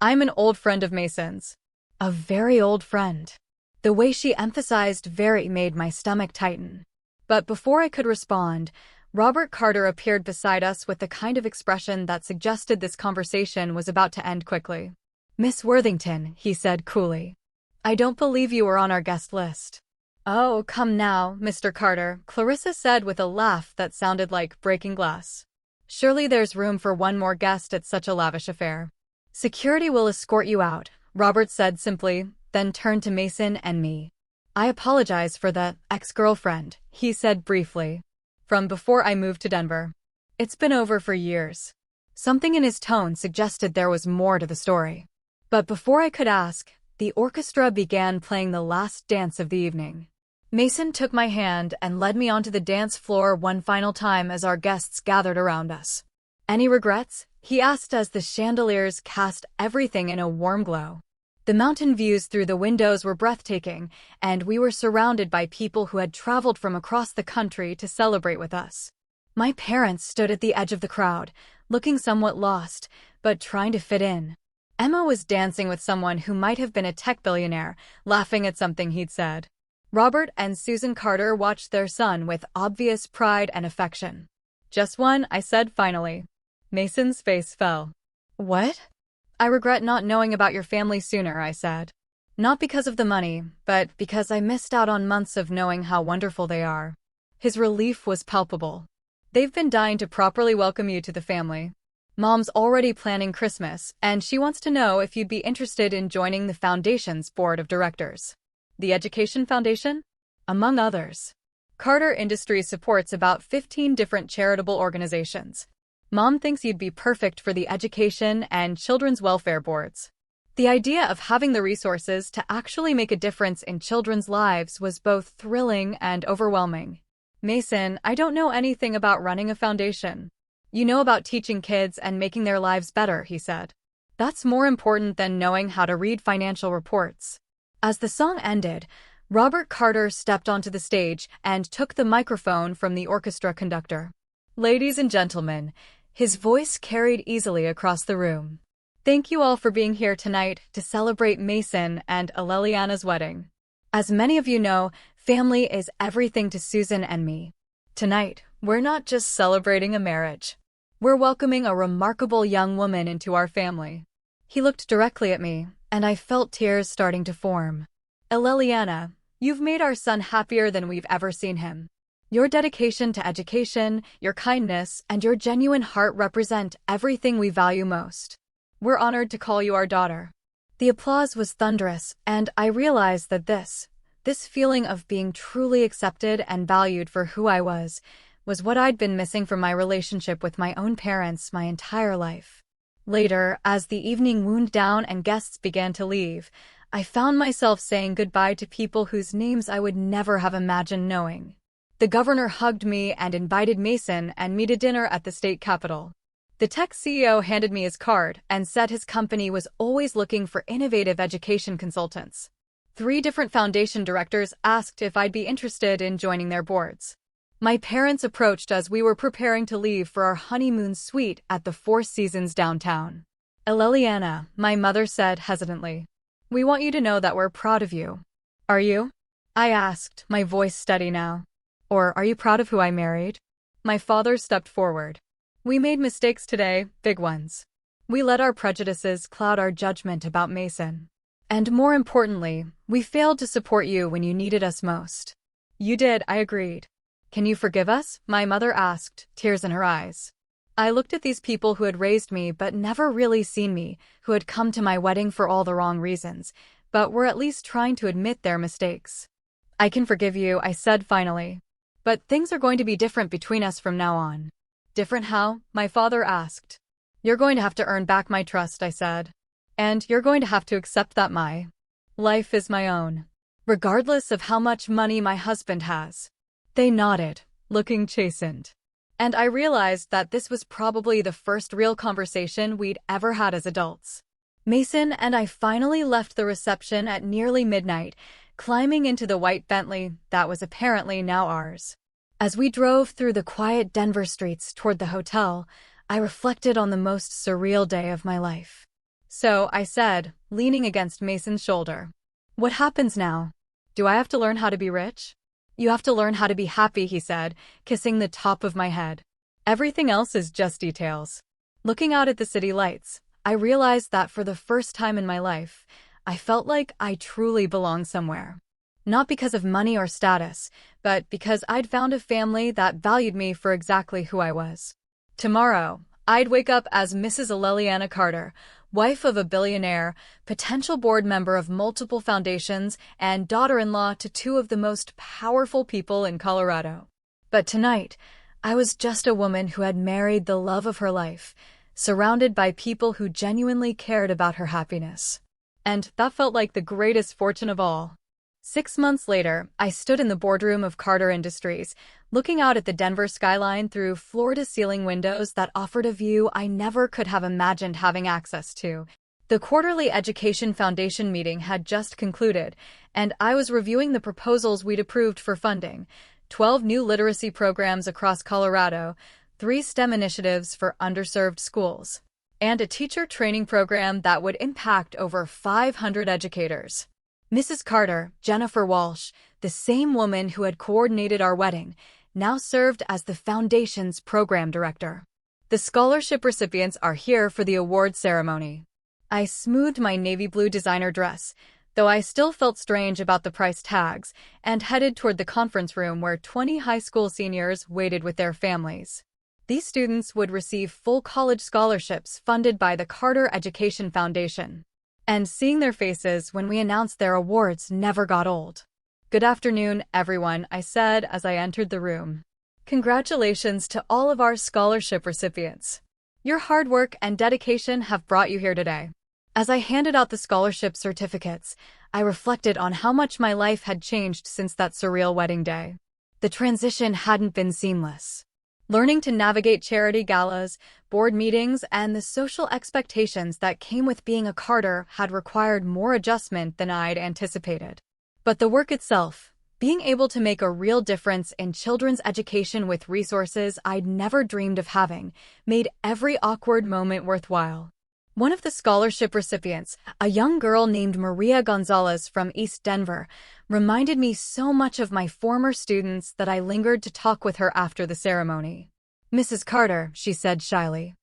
"I'm an old friend of Mason's." "A very old friend." The way she emphasized very made my stomach tighten. But before I could respond, Robert Carter appeared beside us with the kind of expression that suggested this conversation was about to end quickly. "Miss Worthington," he said coolly, "I don't believe you were on our guest list." "Oh, come now, Mr. Carter," Clarissa said with a laugh that sounded like breaking glass. "Surely there's room for one more guest at such a lavish affair." "Security will escort you out," Robert said simply, then turned to Mason and me. "I apologize for the ex-girlfriend," he said briefly. "From before I moved to Denver. It's been over for years." Something in his tone suggested there was more to the story. But before I could ask, the orchestra began playing the last dance of the evening. Mason took my hand and led me onto the dance floor one final time as our guests gathered around us. "Any regrets?" he asked as the chandeliers cast everything in a warm glow. The mountain views through the windows were breathtaking, and we were surrounded by people who had traveled from across the country to celebrate with us. My parents stood at the edge of the crowd, looking somewhat lost, but trying to fit in. Emma was dancing with someone who might have been a tech billionaire, laughing at something he'd said. Robert and Susan Carter watched their son with obvious pride and affection. "Just one," I said finally. Mason's face fell. "What?" "I regret not knowing about your family sooner," I said. "Not because of the money, but because I missed out on months of knowing how wonderful they are." His relief was palpable. "They've been dying to properly welcome you to the family. Mom's already planning Christmas, and she wants to know if you'd be interested in joining the Foundation's board of directors." "The Education Foundation?" "Among others. Carter Industries supports about 15 different charitable organizations. Mom thinks you'd be perfect for the education and children's welfare boards." The idea of having the resources to actually make a difference in children's lives was both thrilling and overwhelming. "Mason, I don't know anything about running a foundation." You know about teaching kids and making their lives better, he said. That's more important than knowing how to read financial reports. As the song ended, Robert Carter stepped onto the stage and took the microphone from the orchestra conductor. Ladies and gentlemen, his voice carried easily across the room. Thank you all for being here tonight to celebrate Mason and Aleliana's wedding. As many of you know, family is everything to Susan and me. Tonight, we're not just celebrating a marriage. We're welcoming a remarkable young woman into our family. He looked directly at me, and I felt tears starting to form. Aleliana, you've made our son happier than we've ever seen him. Your dedication to education, your kindness, and your genuine heart represent everything we value most. We're honored to call you our daughter. The applause was thunderous, and I realized that this feeling of being truly accepted and valued for who I was what I'd been missing from my relationship with my own parents my entire life. Later, as the evening wound down and guests began to leave, I found myself saying goodbye to people whose names I would never have imagined knowing. The governor hugged me and invited Mason and me to dinner at the state capitol. The tech CEO handed me his card and said his company was always looking for innovative education consultants. 3 different foundation directors asked if I'd be interested in joining their boards. My parents approached as we were preparing to leave for our honeymoon suite at the Four Seasons downtown. Aleliana, my mother said hesitantly, we want you to know that we're proud of you. Are you? I asked, my voice steady now. Or are you proud of who I married? My father stepped forward. We made mistakes today, big ones. We let our prejudices cloud our judgment about Mason. And more importantly, we failed to support you when you needed us most. You did, I agreed. Can you forgive us? My mother asked, tears in her eyes. I looked at these people who had raised me but never really seen me, who had come to my wedding for all the wrong reasons, but were at least trying to admit their mistakes. I can forgive you, I said finally. But things are going to be different between us from now on. Different how? My father asked. You're going to have to earn back my trust, I said. And you're going to have to accept that my life is my own, regardless of how much money my husband has. They nodded, looking chastened. And I realized that this was probably the first real conversation we'd ever had as adults. Mason and I finally left the reception at nearly midnight, climbing into the white Bentley that was apparently now ours. As we drove through the quiet Denver streets toward the hotel, I reflected on the most surreal day of my life. So, I said, leaning against Mason's shoulder, what happens now? Do I have to learn how to be rich? You have to learn how to be happy, he said, kissing the top of my head. Everything else is just details. Looking out at the city lights, I realized that for the first time in my life, I felt like I truly belonged somewhere. Not because of money or status, but because I'd found a family that valued me for exactly who I was. Tomorrow, I'd wake up as Mrs. Aleliana Carter, wife of a billionaire, potential board member of multiple foundations, and daughter-in-law to 2 of the most powerful people in Colorado. But tonight, I was just a woman who had married the love of her life, surrounded by people who genuinely cared about her happiness. And that felt like the greatest fortune of all. 6 months later, I stood in the boardroom of Carter Industries, looking out at the Denver skyline through floor-to-ceiling windows that offered a view I never could have imagined having access to. The quarterly Education Foundation meeting had just concluded, and I was reviewing the proposals we'd approved for funding: 12 new literacy programs across Colorado, 3 STEM initiatives for underserved schools, and a teacher training program that would impact over 500 educators. Mrs. Carter, Jennifer Walsh, the same woman who had coordinated our wedding, now served as the Foundation's program director. The scholarship recipients are here for the award ceremony. I smoothed my navy blue designer dress, though I still felt strange about the price tags, and headed toward the conference room where 20 high school seniors waited with their families. These students would receive full college scholarships funded by the Carter Education Foundation. And seeing their faces when we announced their awards never got old. Good afternoon, everyone, I said as I entered the room. Congratulations to all of our scholarship recipients. Your hard work and dedication have brought you here today. As I handed out the scholarship certificates, I reflected on how much my life had changed since that surreal wedding day. The transition hadn't been seamless. learning to navigate charity galas, board meetings, and the social expectations that came with being a Carter had required more adjustment than I'd anticipated. But the work itself, being able to make a real difference in children's education with resources I'd never dreamed of having, made every awkward moment worthwhile. One of the scholarship recipients, a young girl named Maria Gonzalez from East Denver, reminded me so much of my former students that I lingered to talk with her after the ceremony. "Mrs. Carter," she said shyly,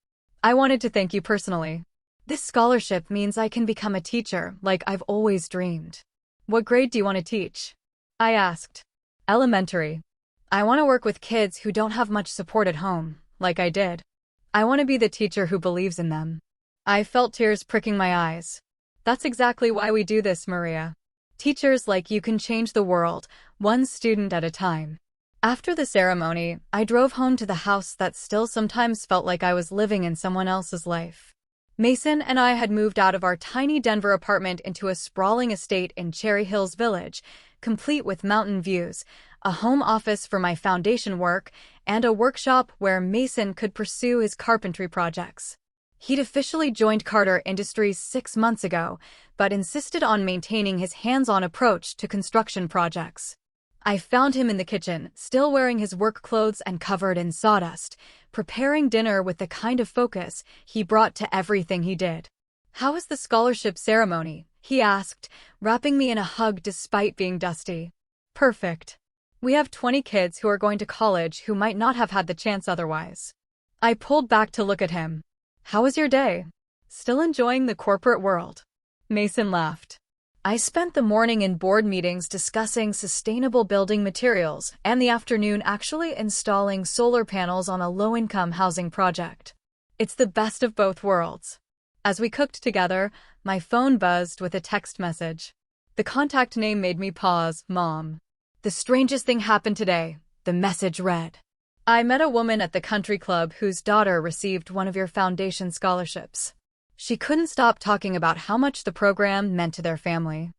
"I wanted to thank you personally. This scholarship means I can become a teacher like I've always dreamed." "What grade do you want to teach?" I asked. "Elementary. I want to work with kids who don't have much support at home, like I did. I want to be the teacher who believes in them." I felt tears pricking my eyes. "That's exactly why we do this, Maria. Teachers like you can change the world, one student at a time." After the ceremony, I drove home to the house that still sometimes felt like I was living in someone else's life. Mason and I had moved out of our tiny Denver apartment into a sprawling estate in Cherry Hills Village, complete with mountain views, a home office for my foundation work, and a workshop where Mason could pursue his carpentry projects. He'd officially joined Carter Industries 6 months ago, but insisted on maintaining his hands-on approach to construction projects. I found him in the kitchen, still wearing his work clothes and covered in sawdust, preparing dinner with the kind of focus he brought to everything he did. "How was the scholarship ceremony?" he asked, wrapping me in a hug despite being dusty. "Perfect. We have 20 kids who are going to college who might not have had the chance otherwise." I pulled back to look at him. "How was your day? Still enjoying the corporate world?" Mason laughed. "I spent the morning in board meetings discussing sustainable building materials and the afternoon actually installing solar panels on a low-income housing project. It's the best of both worlds." As we cooked together, my phone buzzed with a text message. The contact name made me pause. "Mom. The strangest thing happened today," the message read. "I met a woman at the country club whose daughter received one of your foundation scholarships. She couldn't stop talking about how much the program meant to their family.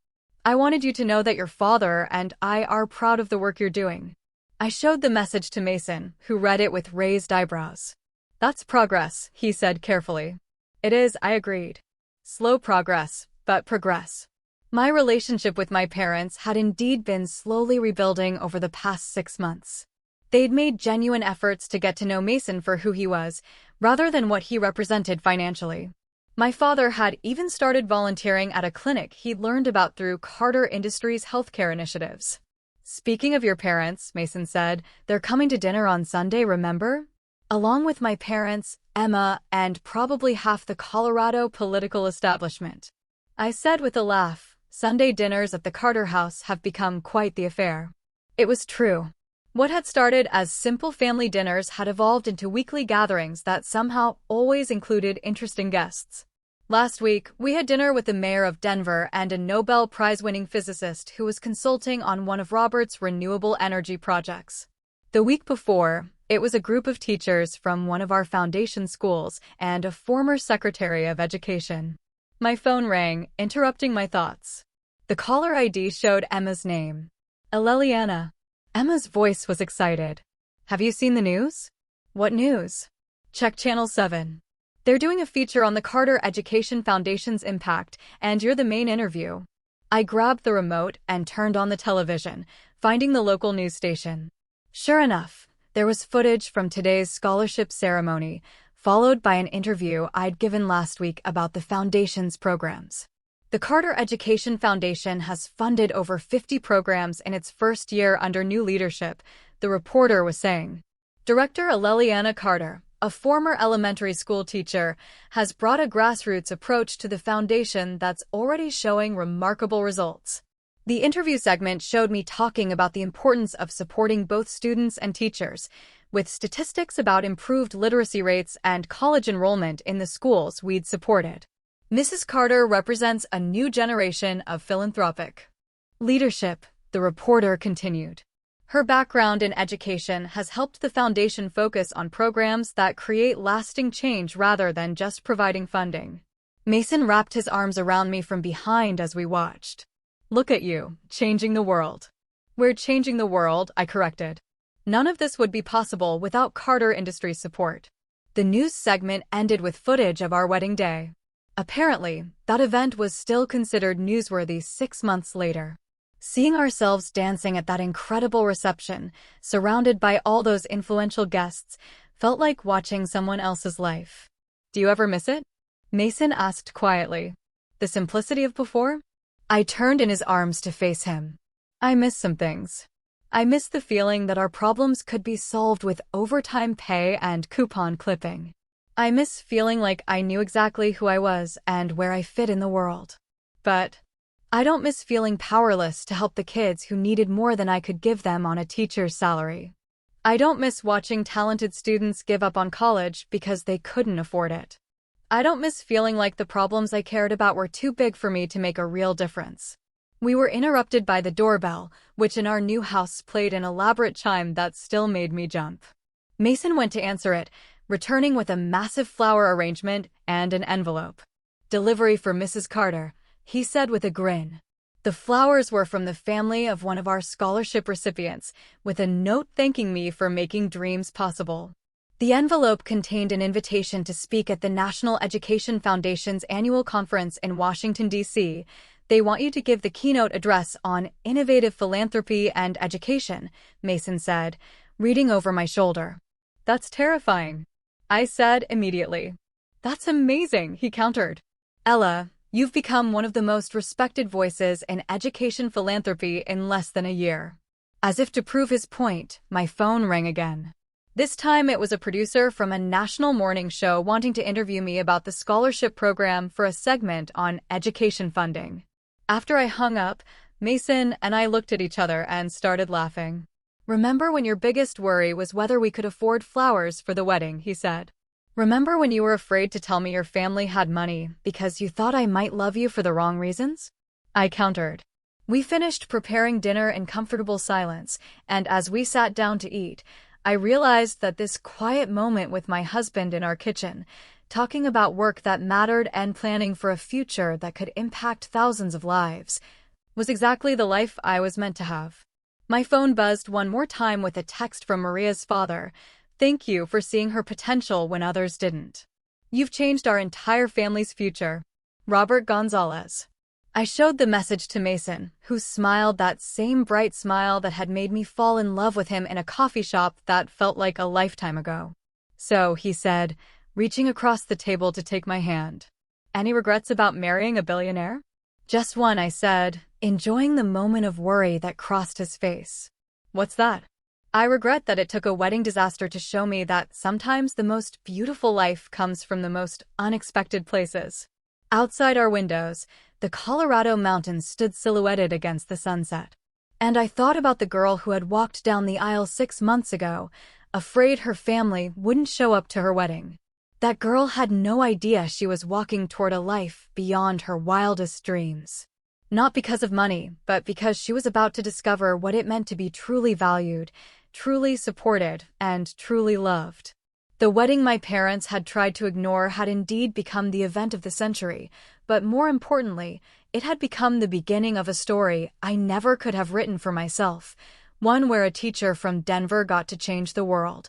I wanted you to know that your father and I are proud of the work you're doing." I showed the message to Mason, who read it with raised eyebrows. "That's progress," he said carefully. "It is," I agreed. "Slow progress, but progress." My relationship with my parents had indeed been slowly rebuilding over the past 6 months. They'd made genuine efforts to get to know Mason for who he was, rather than what he represented financially. My father had even started volunteering at a clinic he'd learned about through Carter Industries' healthcare initiatives. "Speaking of your parents," Mason said, "they're coming to dinner on Sunday, remember? Along with my parents, Emma, and probably half the Colorado political establishment." I said with a laugh, Sunday dinners at the Carter house have become quite the affair. It was true. What had started as simple family dinners had evolved into weekly gatherings that somehow always included interesting guests. Last week, we had dinner with the mayor of Denver and a Nobel Prize-winning physicist who was consulting on one of Robert's renewable energy projects. The week before, it was a group of teachers from one of our foundation schools and a former secretary of education. My phone rang, interrupting my thoughts. The caller ID showed Emma's name. "Eleliana." Emma's voice was excited. "Have you seen the news?" "What news?" "Check Channel 7. They're doing a feature on the Carter Education Foundation's impact, and you're the main interview." I grabbed the remote and turned on the television, finding the local news station. Sure enough, there was footage from today's scholarship ceremony, followed by an interview I'd given last week about the foundation's programs. The Carter Education Foundation has funded over 50 programs in its first year under new leadership, the reporter was saying. Director Eleliana Carter, a former elementary school teacher, has brought a grassroots approach to the foundation that's already showing remarkable results. The interview segment showed me talking about the importance of supporting both students and teachers, with statistics about improved literacy rates and college enrollment in the schools we'd supported. Mrs. Carter represents a new generation of philanthropic leadership, the reporter continued. Her background in education has helped the foundation focus on programs that create lasting change rather than just providing funding. Mason wrapped his arms around me from behind as we watched. "Look at you, changing the world." "We're changing the world," I corrected. None of this would be possible without Carter Industries' support. The news segment ended with footage of our wedding day. Apparently, that event was still considered newsworthy 6 months later. Seeing ourselves dancing at that incredible reception, surrounded by all those influential guests, felt like watching someone else's life. Do you ever miss it? Mason asked quietly. The simplicity of before? I turned in his arms to face him. I miss some things. I miss the feeling that our problems could be solved with overtime pay and coupon clipping. I miss feeling like I knew exactly who I was and where I fit in the world. But I don't miss feeling powerless to help the kids who needed more than I could give them on a teacher's salary. I don't miss watching talented students give up on college because they couldn't afford it. I don't miss feeling like the problems I cared about were too big for me to make a real difference. We were interrupted by the doorbell, which in our new house played an elaborate chime that still made me jump. Mason went to answer it, returning with a massive flower arrangement and an envelope. "Delivery for Mrs. Carter," he said with a grin. The flowers were from the family of one of our scholarship recipients, with a note thanking me for making dreams possible. The envelope contained an invitation to speak at the National Education Foundation's annual conference in Washington, D.C. They want you to give the keynote address on innovative philanthropy and education, Mason said, reading over my shoulder. "That's terrifying," I said immediately. "That's amazing," he countered. "Ella, you've become one of the most respected voices in education philanthropy in less than a year." As if to prove his point, my phone rang again. This time it was a producer from a national morning show wanting to interview me about the scholarship program for a segment on education funding. After I hung up, Mason and I looked at each other and started laughing. "Remember when your biggest worry was whether we could afford flowers for the wedding," he said. "Remember when you were afraid to tell me your family had money because you thought I might love you for the wrong reasons?" I countered. We finished preparing dinner in comfortable silence, and as we sat down to eat, I realized that this quiet moment with my husband in our kitchen, talking about work that mattered and planning for a future that could impact thousands of lives, was exactly the life I was meant to have. My phone buzzed one more time with a text from Maria's father. "Thank you for seeing her potential when others didn't. You've changed our entire family's future. Robert Gonzalez." I showed the message to Mason, who smiled that same bright smile that had made me fall in love with him in a coffee shop that felt like a lifetime ago. "So," he said, reaching across the table to take my hand. "Any regrets about marrying a billionaire?" "Just one," I said, enjoying the moment of worry that crossed his face. "What's that?" "I regret that it took a wedding disaster to show me that sometimes the most beautiful life comes from the most unexpected places." Outside our windows, the Colorado mountains stood silhouetted against the sunset. And I thought about the girl who had walked down the aisle 6 months ago, afraid her family wouldn't show up to her wedding. That girl had no idea she was walking toward a life beyond her wildest dreams. Not because of money, but because she was about to discover what it meant to be truly valued, truly supported, and truly loved. The wedding my parents had tried to ignore had indeed become the event of the century, but more importantly, it had become the beginning of a story I never could have written for myself, one where a teacher from Denver got to change the world,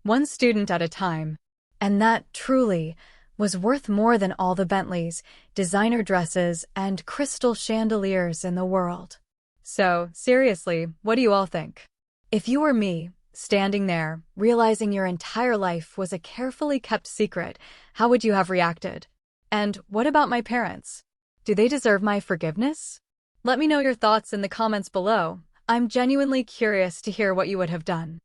one student at a time. And that, truly, was worth more than all the Bentleys, designer dresses, and crystal chandeliers in the world. So, seriously, what do you all think? If you were me, standing there, realizing your entire life was a carefully kept secret, how would you have reacted? And what about my parents? Do they deserve my forgiveness? Let me know your thoughts in the comments below. I'm genuinely curious to hear what you would have done.